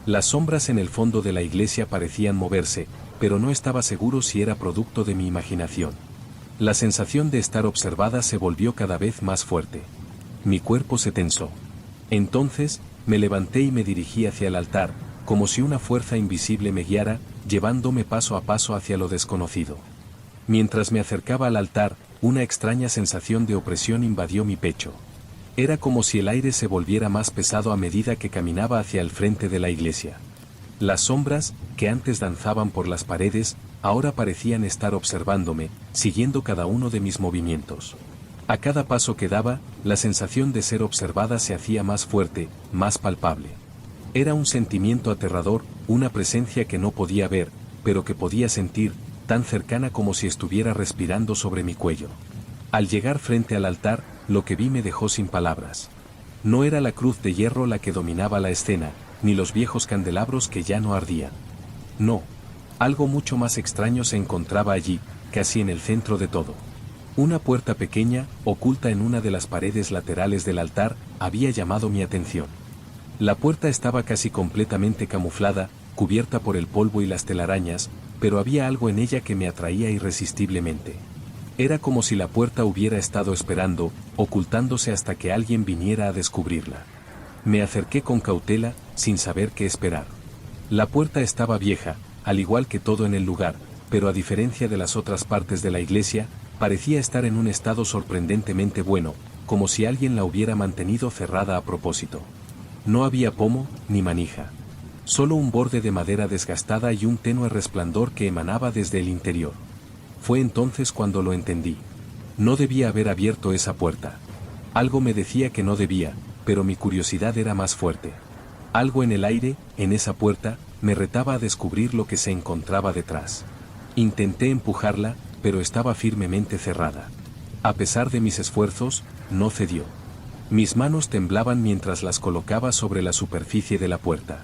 Las sombras en el fondo de la iglesia parecían moverse, pero no estaba seguro si era producto de mi imaginación. La sensación de estar observada se volvió cada vez más fuerte. Mi cuerpo se tensó. Entonces, me levanté y me dirigí hacia el altar, como si una fuerza invisible me guiara, llevándome paso a paso hacia lo desconocido. Mientras me acercaba al altar, una extraña sensación de opresión invadió mi pecho. Era como si el aire se volviera más pesado a medida que caminaba hacia el frente de la iglesia. Las sombras, que antes danzaban por las paredes, ahora parecían estar observándome, siguiendo cada uno de mis movimientos. A cada paso que daba, la sensación de ser observada se hacía más fuerte, más palpable. Era un sentimiento aterrador, una presencia que no podía ver, pero que podía sentir, tan cercana como si estuviera respirando sobre mi cuello. Al llegar frente al altar, lo que vi me dejó sin palabras. No era la cruz de hierro la que dominaba la escena, ni los viejos candelabros que ya no ardían. No. Algo mucho más extraño se encontraba allí, casi en el centro de todo. Una puerta pequeña, oculta en una de las paredes laterales del altar, había llamado mi atención. La puerta estaba casi completamente camuflada, cubierta por el polvo y las telarañas, pero había algo en ella que me atraía irresistiblemente. Era como si la puerta hubiera estado esperando, ocultándose hasta que alguien viniera a descubrirla. Me acerqué con cautela, sin saber qué esperar. La puerta estaba vieja, al igual que todo en el lugar, pero a diferencia de las otras partes de la iglesia, parecía estar en un estado sorprendentemente bueno, como si alguien la hubiera mantenido cerrada a propósito. No había pomo, ni manija. Solo un borde de madera desgastada y un tenue resplandor que emanaba desde el interior. Fue entonces cuando lo entendí. No debía haber abierto esa puerta. Algo me decía que no debía, pero mi curiosidad era más fuerte. Algo en el aire, en esa puerta, me retaba a descubrir lo que se encontraba detrás. Intenté empujarla, pero estaba firmemente cerrada. A pesar de mis esfuerzos, no cedió. Mis manos temblaban mientras las colocaba sobre la superficie de la puerta.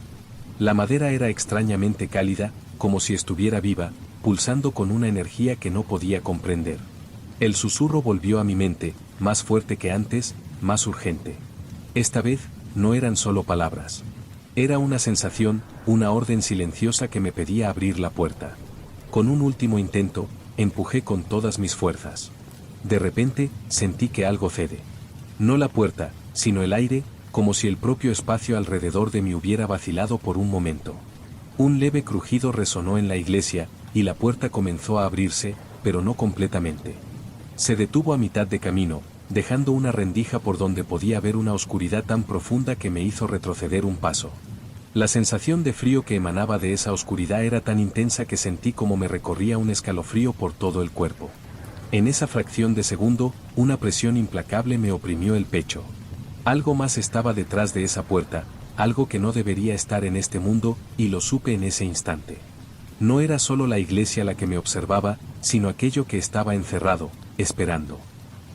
La madera era extrañamente cálida, como si estuviera viva, pulsando con una energía que no podía comprender. El susurro volvió a mi mente, más fuerte que antes, más urgente. Esta vez, no eran solo palabras. Era una sensación, una orden silenciosa que me pedía abrir la puerta. Con un último intento, empujé con todas mis fuerzas. De repente, sentí que algo cede. No la puerta, sino el aire, como si el propio espacio alrededor de mí hubiera vacilado por un momento. Un leve crujido resonó en la iglesia, y la puerta comenzó a abrirse, pero no completamente. Se detuvo a mitad de camino, dejando una rendija por donde podía ver una oscuridad tan profunda que me hizo retroceder un paso. La sensación de frío que emanaba de esa oscuridad era tan intensa que sentí como me recorría un escalofrío por todo el cuerpo. En esa fracción de segundo, una presión implacable me oprimió el pecho. Algo más estaba detrás de esa puerta, algo que no debería estar en este mundo, y lo supe en ese instante. No era solo la iglesia la que me observaba, sino aquello que estaba encerrado, esperando.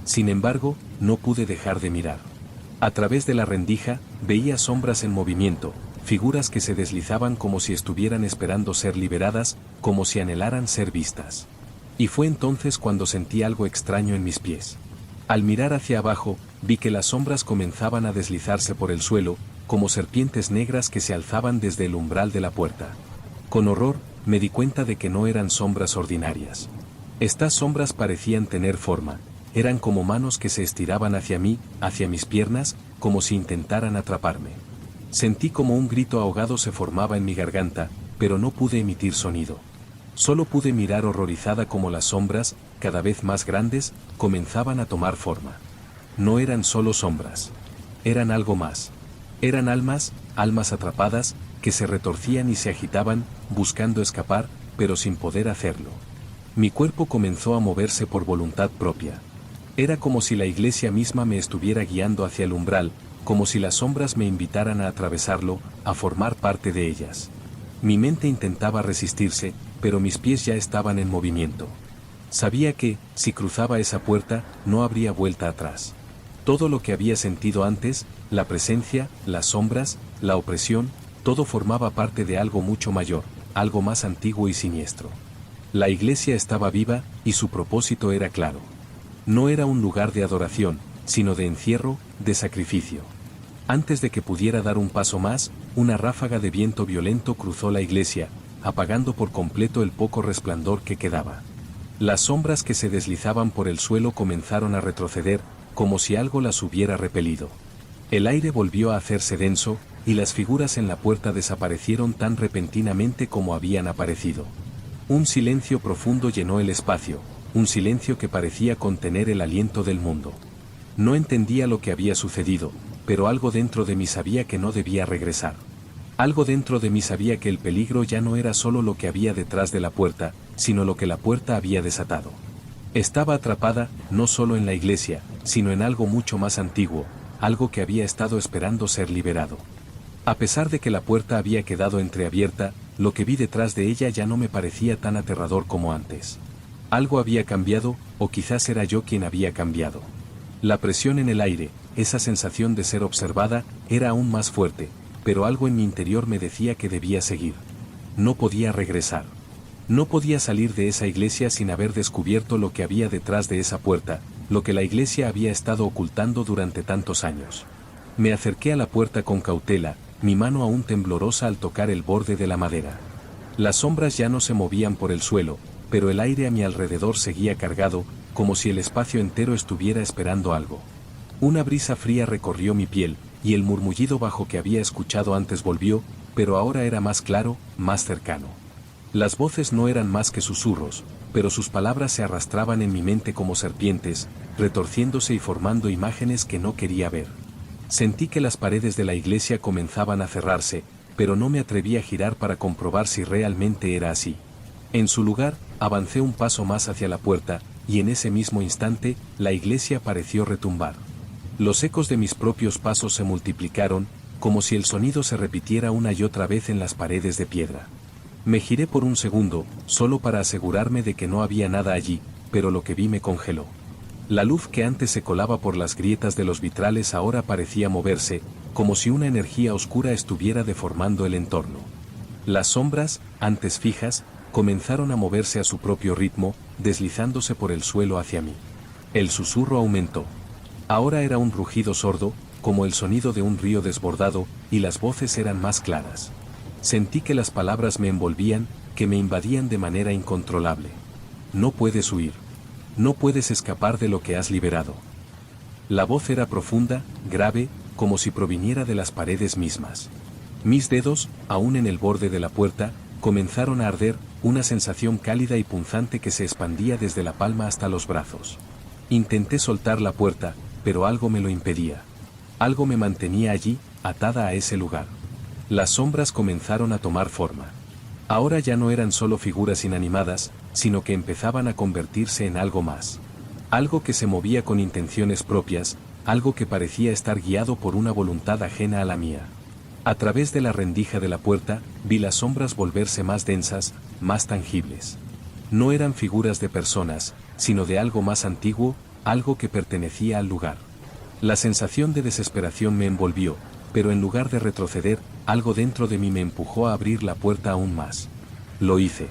Sin embargo, no pude dejar de mirar. A través de la rendija, veía sombras en movimiento, figuras que se deslizaban como si estuvieran esperando ser liberadas, como si anhelaran ser vistas. Y fue entonces cuando sentí algo extraño en mis pies. Al mirar hacia abajo, vi que las sombras comenzaban a deslizarse por el suelo, como serpientes negras que se alzaban desde el umbral de la puerta. Con horror, me di cuenta de que no eran sombras ordinarias. Estas sombras parecían tener forma. Eran como manos que se estiraban hacia mí, hacia mis piernas, como si intentaran atraparme. Sentí como un grito ahogado se formaba en mi garganta, pero no pude emitir sonido. Solo pude mirar horrorizada como las sombras, cada vez más grandes, comenzaban a tomar forma. No eran solo sombras. Eran algo más. Eran almas, almas atrapadas, que se retorcían y se agitaban, buscando escapar, pero sin poder hacerlo. Mi cuerpo comenzó a moverse por voluntad propia. Era como si la iglesia misma me estuviera guiando hacia el umbral, como si las sombras me invitaran a atravesarlo, a formar parte de ellas. Mi mente intentaba resistirse, pero mis pies ya estaban en movimiento. Sabía que, si cruzaba esa puerta, no habría vuelta atrás. Todo lo que había sentido antes, la presencia, las sombras, la opresión, todo formaba parte de algo mucho mayor, algo más antiguo y siniestro. La iglesia estaba viva, y su propósito era claro. No era un lugar de adoración, sino de encierro, de sacrificio. Antes de que pudiera dar un paso más, una ráfaga de viento violento cruzó la iglesia, apagando por completo el poco resplandor que quedaba. Las sombras que se deslizaban por el suelo comenzaron a retroceder, como si algo las hubiera repelido. El aire volvió a hacerse denso, y las figuras en la puerta desaparecieron tan repentinamente como habían aparecido. Un silencio profundo llenó el espacio, un silencio que parecía contener el aliento del mundo. No entendía lo que había sucedido, pero algo dentro de mí sabía que no debía regresar. Algo dentro de mí sabía que el peligro ya no era solo lo que había detrás de la puerta, sino lo que la puerta había desatado. Estaba atrapada, no solo en la iglesia, sino en algo mucho más antiguo, algo que había estado esperando ser liberado. A pesar de que la puerta había quedado entreabierta, lo que vi detrás de ella ya no me parecía tan aterrador como antes. Algo había cambiado, o quizás era yo quien había cambiado. La presión en el aire, esa sensación de ser observada, era aún más fuerte, pero algo en mi interior me decía que debía seguir. No podía regresar. No podía salir de esa iglesia sin haber descubierto lo que había detrás de esa puerta, lo que la iglesia había estado ocultando durante tantos años. Me acerqué a la puerta con cautela, mi mano aún temblorosa al tocar el borde de la madera. Las sombras ya no se movían por el suelo, pero el aire a mi alrededor seguía cargado, como si el espacio entero estuviera esperando algo. Una brisa fría recorrió mi piel, y el murmullido bajo que había escuchado antes volvió, pero ahora era más claro, más cercano. Las voces no eran más que susurros, pero sus palabras se arrastraban en mi mente como serpientes, retorciéndose y formando imágenes que no quería ver. Sentí que las paredes de la iglesia comenzaban a cerrarse, pero no me atreví a girar para comprobar si realmente era así. En su lugar, avancé un paso más hacia la puerta, y en ese mismo instante, la iglesia pareció retumbar. Los ecos de mis propios pasos se multiplicaron, como si el sonido se repitiera una y otra vez en las paredes de piedra. Me giré por un segundo, solo para asegurarme de que no había nada allí, pero lo que vi me congeló. La luz que antes se colaba por las grietas de los vitrales ahora parecía moverse, como si una energía oscura estuviera deformando el entorno. Las sombras, antes fijas, comenzaron a moverse a su propio ritmo, deslizándose por el suelo hacia mí. El susurro aumentó. Ahora era un rugido sordo, como el sonido de un río desbordado, y las voces eran más claras. Sentí que las palabras me envolvían, que me invadían de manera incontrolable. No puedes huir. No puedes escapar de lo que has liberado. La voz era profunda, grave, como si proviniera de las paredes mismas. Mis dedos, aún en el borde de la puerta, comenzaron a arder, una sensación cálida y punzante que se expandía desde la palma hasta los brazos. Intenté soltar la puerta, pero algo me lo impedía. Algo me mantenía allí, atada a ese lugar. Las sombras comenzaron a tomar forma. Ahora ya no eran solo figuras inanimadas, sino que empezaban a convertirse en algo más. Algo que se movía con intenciones propias, algo que parecía estar guiado por una voluntad ajena a la mía. A través de la rendija de la puerta, vi las sombras volverse más densas, más tangibles. No eran figuras de personas, sino de algo más antiguo, algo que pertenecía al lugar. La sensación de desesperación me envolvió, pero en lugar de retroceder, algo dentro de mí me empujó a abrir la puerta aún más. Lo hice.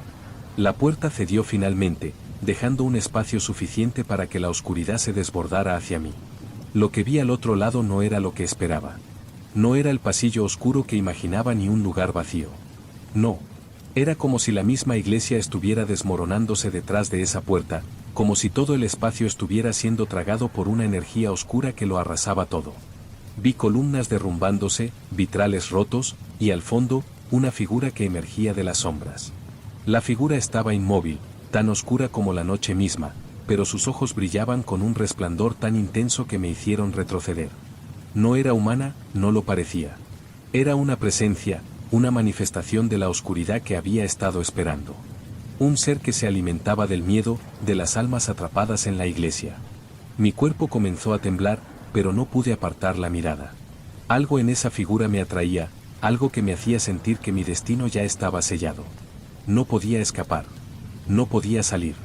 La puerta cedió finalmente, dejando un espacio suficiente para que la oscuridad se desbordara hacia mí. Lo que vi al otro lado no era lo que esperaba. No era el pasillo oscuro que imaginaba ni un lugar vacío. No. Era como si la misma iglesia estuviera desmoronándose detrás de esa puerta, como si todo el espacio estuviera siendo tragado por una energía oscura que lo arrasaba todo. Vi columnas derrumbándose, vitrales rotos, y al fondo, una figura que emergía de las sombras. La figura estaba inmóvil, tan oscura como la noche misma, pero sus ojos brillaban con un resplandor tan intenso que me hicieron retroceder. No era humana, no lo parecía. Era una presencia, una manifestación de la oscuridad que había estado esperando. Un ser que se alimentaba del miedo, de las almas atrapadas en la iglesia. Mi cuerpo comenzó a temblar, pero no pude apartar la mirada. Algo en esa figura me atraía, algo que me hacía sentir que mi destino ya estaba sellado. No podía escapar. No podía salir.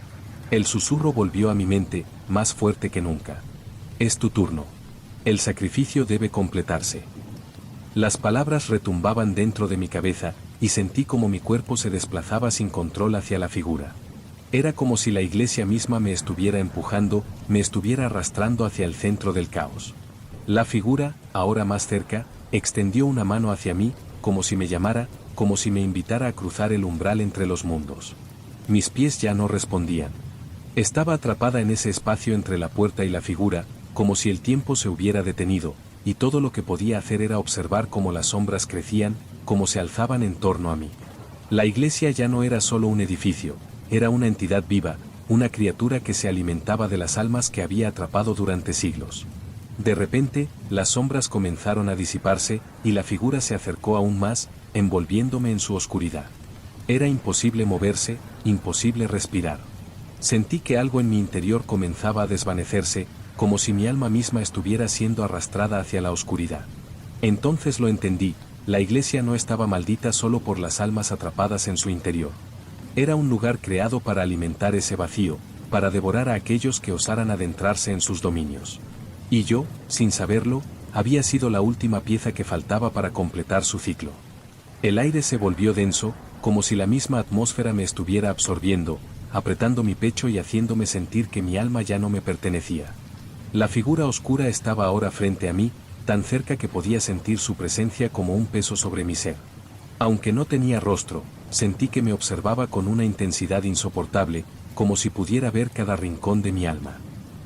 El susurro volvió a mi mente, más fuerte que nunca. Es tu turno. El sacrificio debe completarse. Las palabras retumbaban dentro de mi cabeza, y sentí como mi cuerpo se desplazaba sin control hacia la figura. Era como si la iglesia misma me estuviera empujando, me estuviera arrastrando hacia el centro del caos. La figura, ahora más cerca, extendió una mano hacia mí, como si me llamara, como si me invitara a cruzar el umbral entre los mundos. Mis pies ya no respondían. Estaba atrapada en ese espacio entre la puerta y la figura, como si el tiempo se hubiera detenido, y todo lo que podía hacer era observar cómo las sombras crecían, cómo se alzaban en torno a mí. La iglesia ya no era solo un edificio, era una entidad viva, una criatura que se alimentaba de las almas que había atrapado durante siglos. De repente, las sombras comenzaron a disiparse, y la figura se acercó aún más, envolviéndome en su oscuridad. Era imposible moverse, imposible respirar. Sentí que algo en mi interior comenzaba a desvanecerse, como si mi alma misma estuviera siendo arrastrada hacia la oscuridad. Entonces lo entendí, la iglesia no estaba maldita solo por las almas atrapadas en su interior. Era un lugar creado para alimentar ese vacío, para devorar a aquellos que osaran adentrarse en sus dominios. Y yo, sin saberlo, había sido la última pieza que faltaba para completar su ciclo. El aire se volvió denso, como si la misma atmósfera me estuviera absorbiendo, apretando mi pecho y haciéndome sentir que mi alma ya no me pertenecía. La figura oscura estaba ahora frente a mí, tan cerca que podía sentir su presencia como un peso sobre mi ser. Aunque no tenía rostro, sentí que me observaba con una intensidad insoportable, como si pudiera ver cada rincón de mi alma.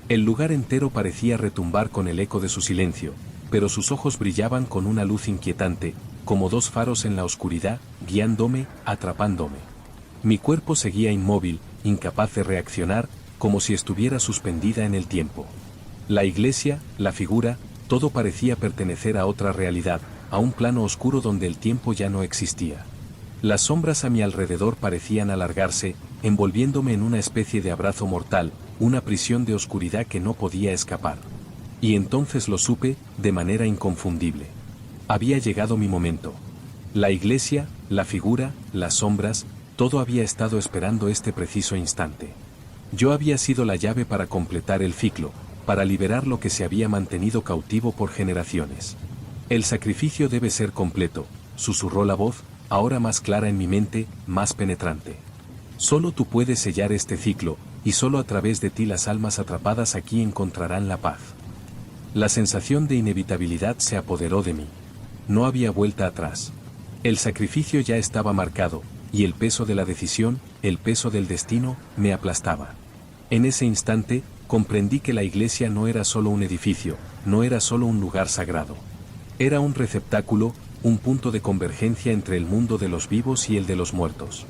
El lugar entero parecía retumbar con el eco de su silencio, pero sus ojos brillaban con una luz inquietante, como dos faros en la oscuridad, guiándome, atrapándome. Mi cuerpo seguía inmóvil, incapaz de reaccionar, como si estuviera suspendida en el tiempo. La iglesia, la figura, todo parecía pertenecer a otra realidad, a un plano oscuro donde el tiempo ya no existía. Las sombras a mi alrededor parecían alargarse, envolviéndome en una especie de abrazo mortal, una prisión de oscuridad que no podía escapar. Y entonces lo supe, de manera inconfundible. Había llegado mi momento. La iglesia, la figura, las sombras, todo había estado esperando este preciso instante. Yo había sido la llave para completar el ciclo, para liberar lo que se había mantenido cautivo por generaciones. El sacrificio debe ser completo, susurró la voz, ahora más clara en mi mente, más penetrante. Solo tú puedes sellar este ciclo, y solo a través de ti las almas atrapadas aquí encontrarán la paz. La sensación de inevitabilidad se apoderó de mí. No había vuelta atrás. El sacrificio ya estaba marcado, y el peso de la decisión, el peso del destino, me aplastaba. En ese instante, comprendí que la iglesia no era solo un edificio, no era solo un lugar sagrado. Era un receptáculo, un punto de convergencia entre el mundo de los vivos y el de los muertos.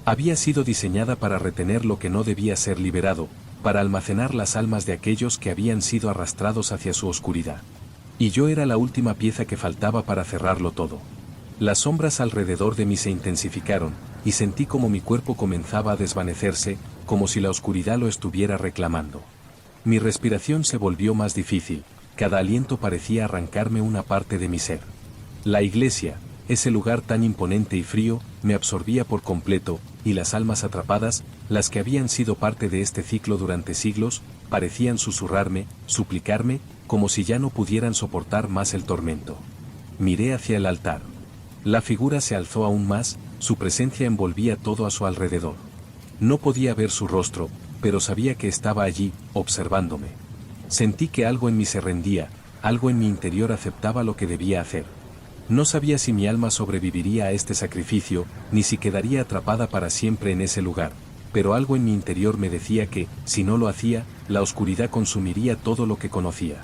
Había sido diseñada para retener lo que no debía ser liberado, para almacenar las almas de aquellos que habían sido arrastrados hacia su oscuridad. Y yo era la última pieza que faltaba para cerrarlo todo. Las sombras alrededor de mí se intensificaron, y sentí como mi cuerpo comenzaba a desvanecerse, como si la oscuridad lo estuviera reclamando. Mi respiración se volvió más difícil, cada aliento parecía arrancarme una parte de mi ser. La iglesia, ese lugar tan imponente y frío, me absorbía por completo, y las almas atrapadas, las que habían sido parte de este ciclo durante siglos, parecían susurrarme, suplicarme, como si ya no pudieran soportar más el tormento. Miré hacia el altar. La figura se alzó aún más, su presencia envolvía todo a su alrededor. No podía ver su rostro, pero sabía que estaba allí, observándome. Sentí que algo en mí se rendía, algo en mi interior aceptaba lo que debía hacer. No sabía si mi alma sobreviviría a este sacrificio, ni si quedaría atrapada para siempre en ese lugar, pero algo en mi interior me decía que, si no lo hacía, la oscuridad consumiría todo lo que conocía.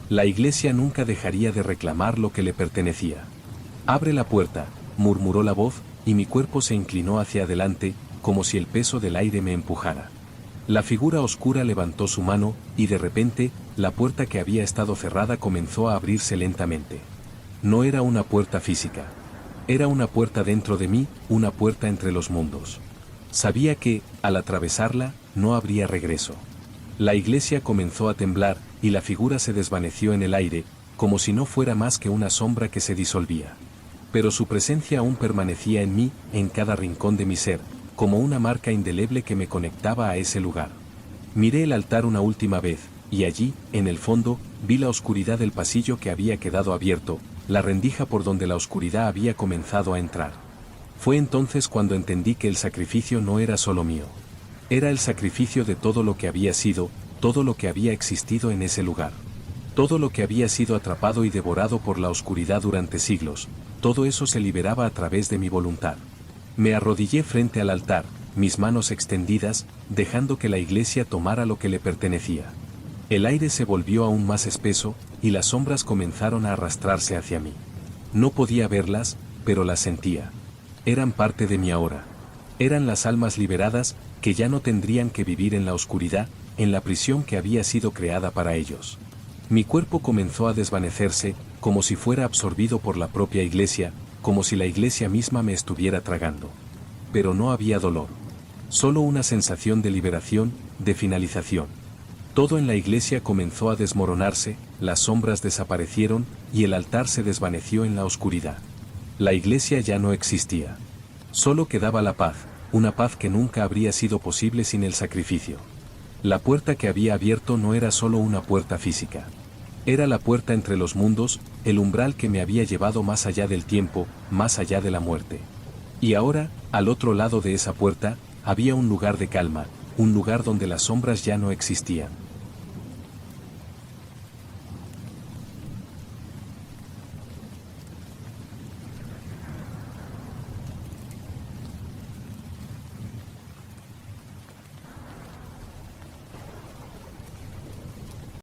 La iglesia nunca dejaría de reclamar lo que le pertenecía. «Abre la puerta», murmuró la voz, y mi cuerpo se inclinó hacia adelante, como si el peso del aire me empujara. La figura oscura levantó su mano, y de repente, la puerta que había estado cerrada comenzó a abrirse lentamente. No era una puerta física. Era una puerta dentro de mí, una puerta entre los mundos. Sabía que, al atravesarla, no habría regreso. La iglesia comenzó a temblar, y la figura se desvaneció en el aire, como si no fuera más que una sombra que se disolvía. Pero su presencia aún permanecía en mí, en cada rincón de mi ser, como una marca indeleble que me conectaba a ese lugar. Miré el altar una última vez, y allí, en el fondo, vi la oscuridad del pasillo que había quedado abierto, la rendija por donde la oscuridad había comenzado a entrar. Fue entonces cuando entendí que el sacrificio no era solo mío. Era el sacrificio de todo lo que había sido, todo lo que había existido en ese lugar. Todo lo que había sido atrapado y devorado por la oscuridad durante siglos, todo eso se liberaba a través de mi voluntad. Me arrodillé frente al altar, mis manos extendidas, dejando que la iglesia tomara lo que le pertenecía. El aire se volvió aún más espeso, y las sombras comenzaron a arrastrarse hacia mí. No podía verlas, pero las sentía. Eran parte de mí ahora. Eran las almas liberadas, que ya no tendrían que vivir en la oscuridad, en la prisión que había sido creada para ellos. Mi cuerpo comenzó a desvanecerse, como si fuera absorbido por la propia iglesia, como si la iglesia misma me estuviera tragando. Pero no había dolor. Solo una sensación de liberación, de finalización. Todo en la iglesia comenzó a desmoronarse, las sombras desaparecieron, y el altar se desvaneció en la oscuridad. La iglesia ya no existía. Solo quedaba la paz, una paz que nunca habría sido posible sin el sacrificio. La puerta que había abierto no era solo una puerta física. Era la puerta entre los mundos, el umbral que me había llevado más allá del tiempo, más allá de la muerte. Y ahora, al otro lado de esa puerta, había un lugar de calma, un lugar donde las sombras ya no existían.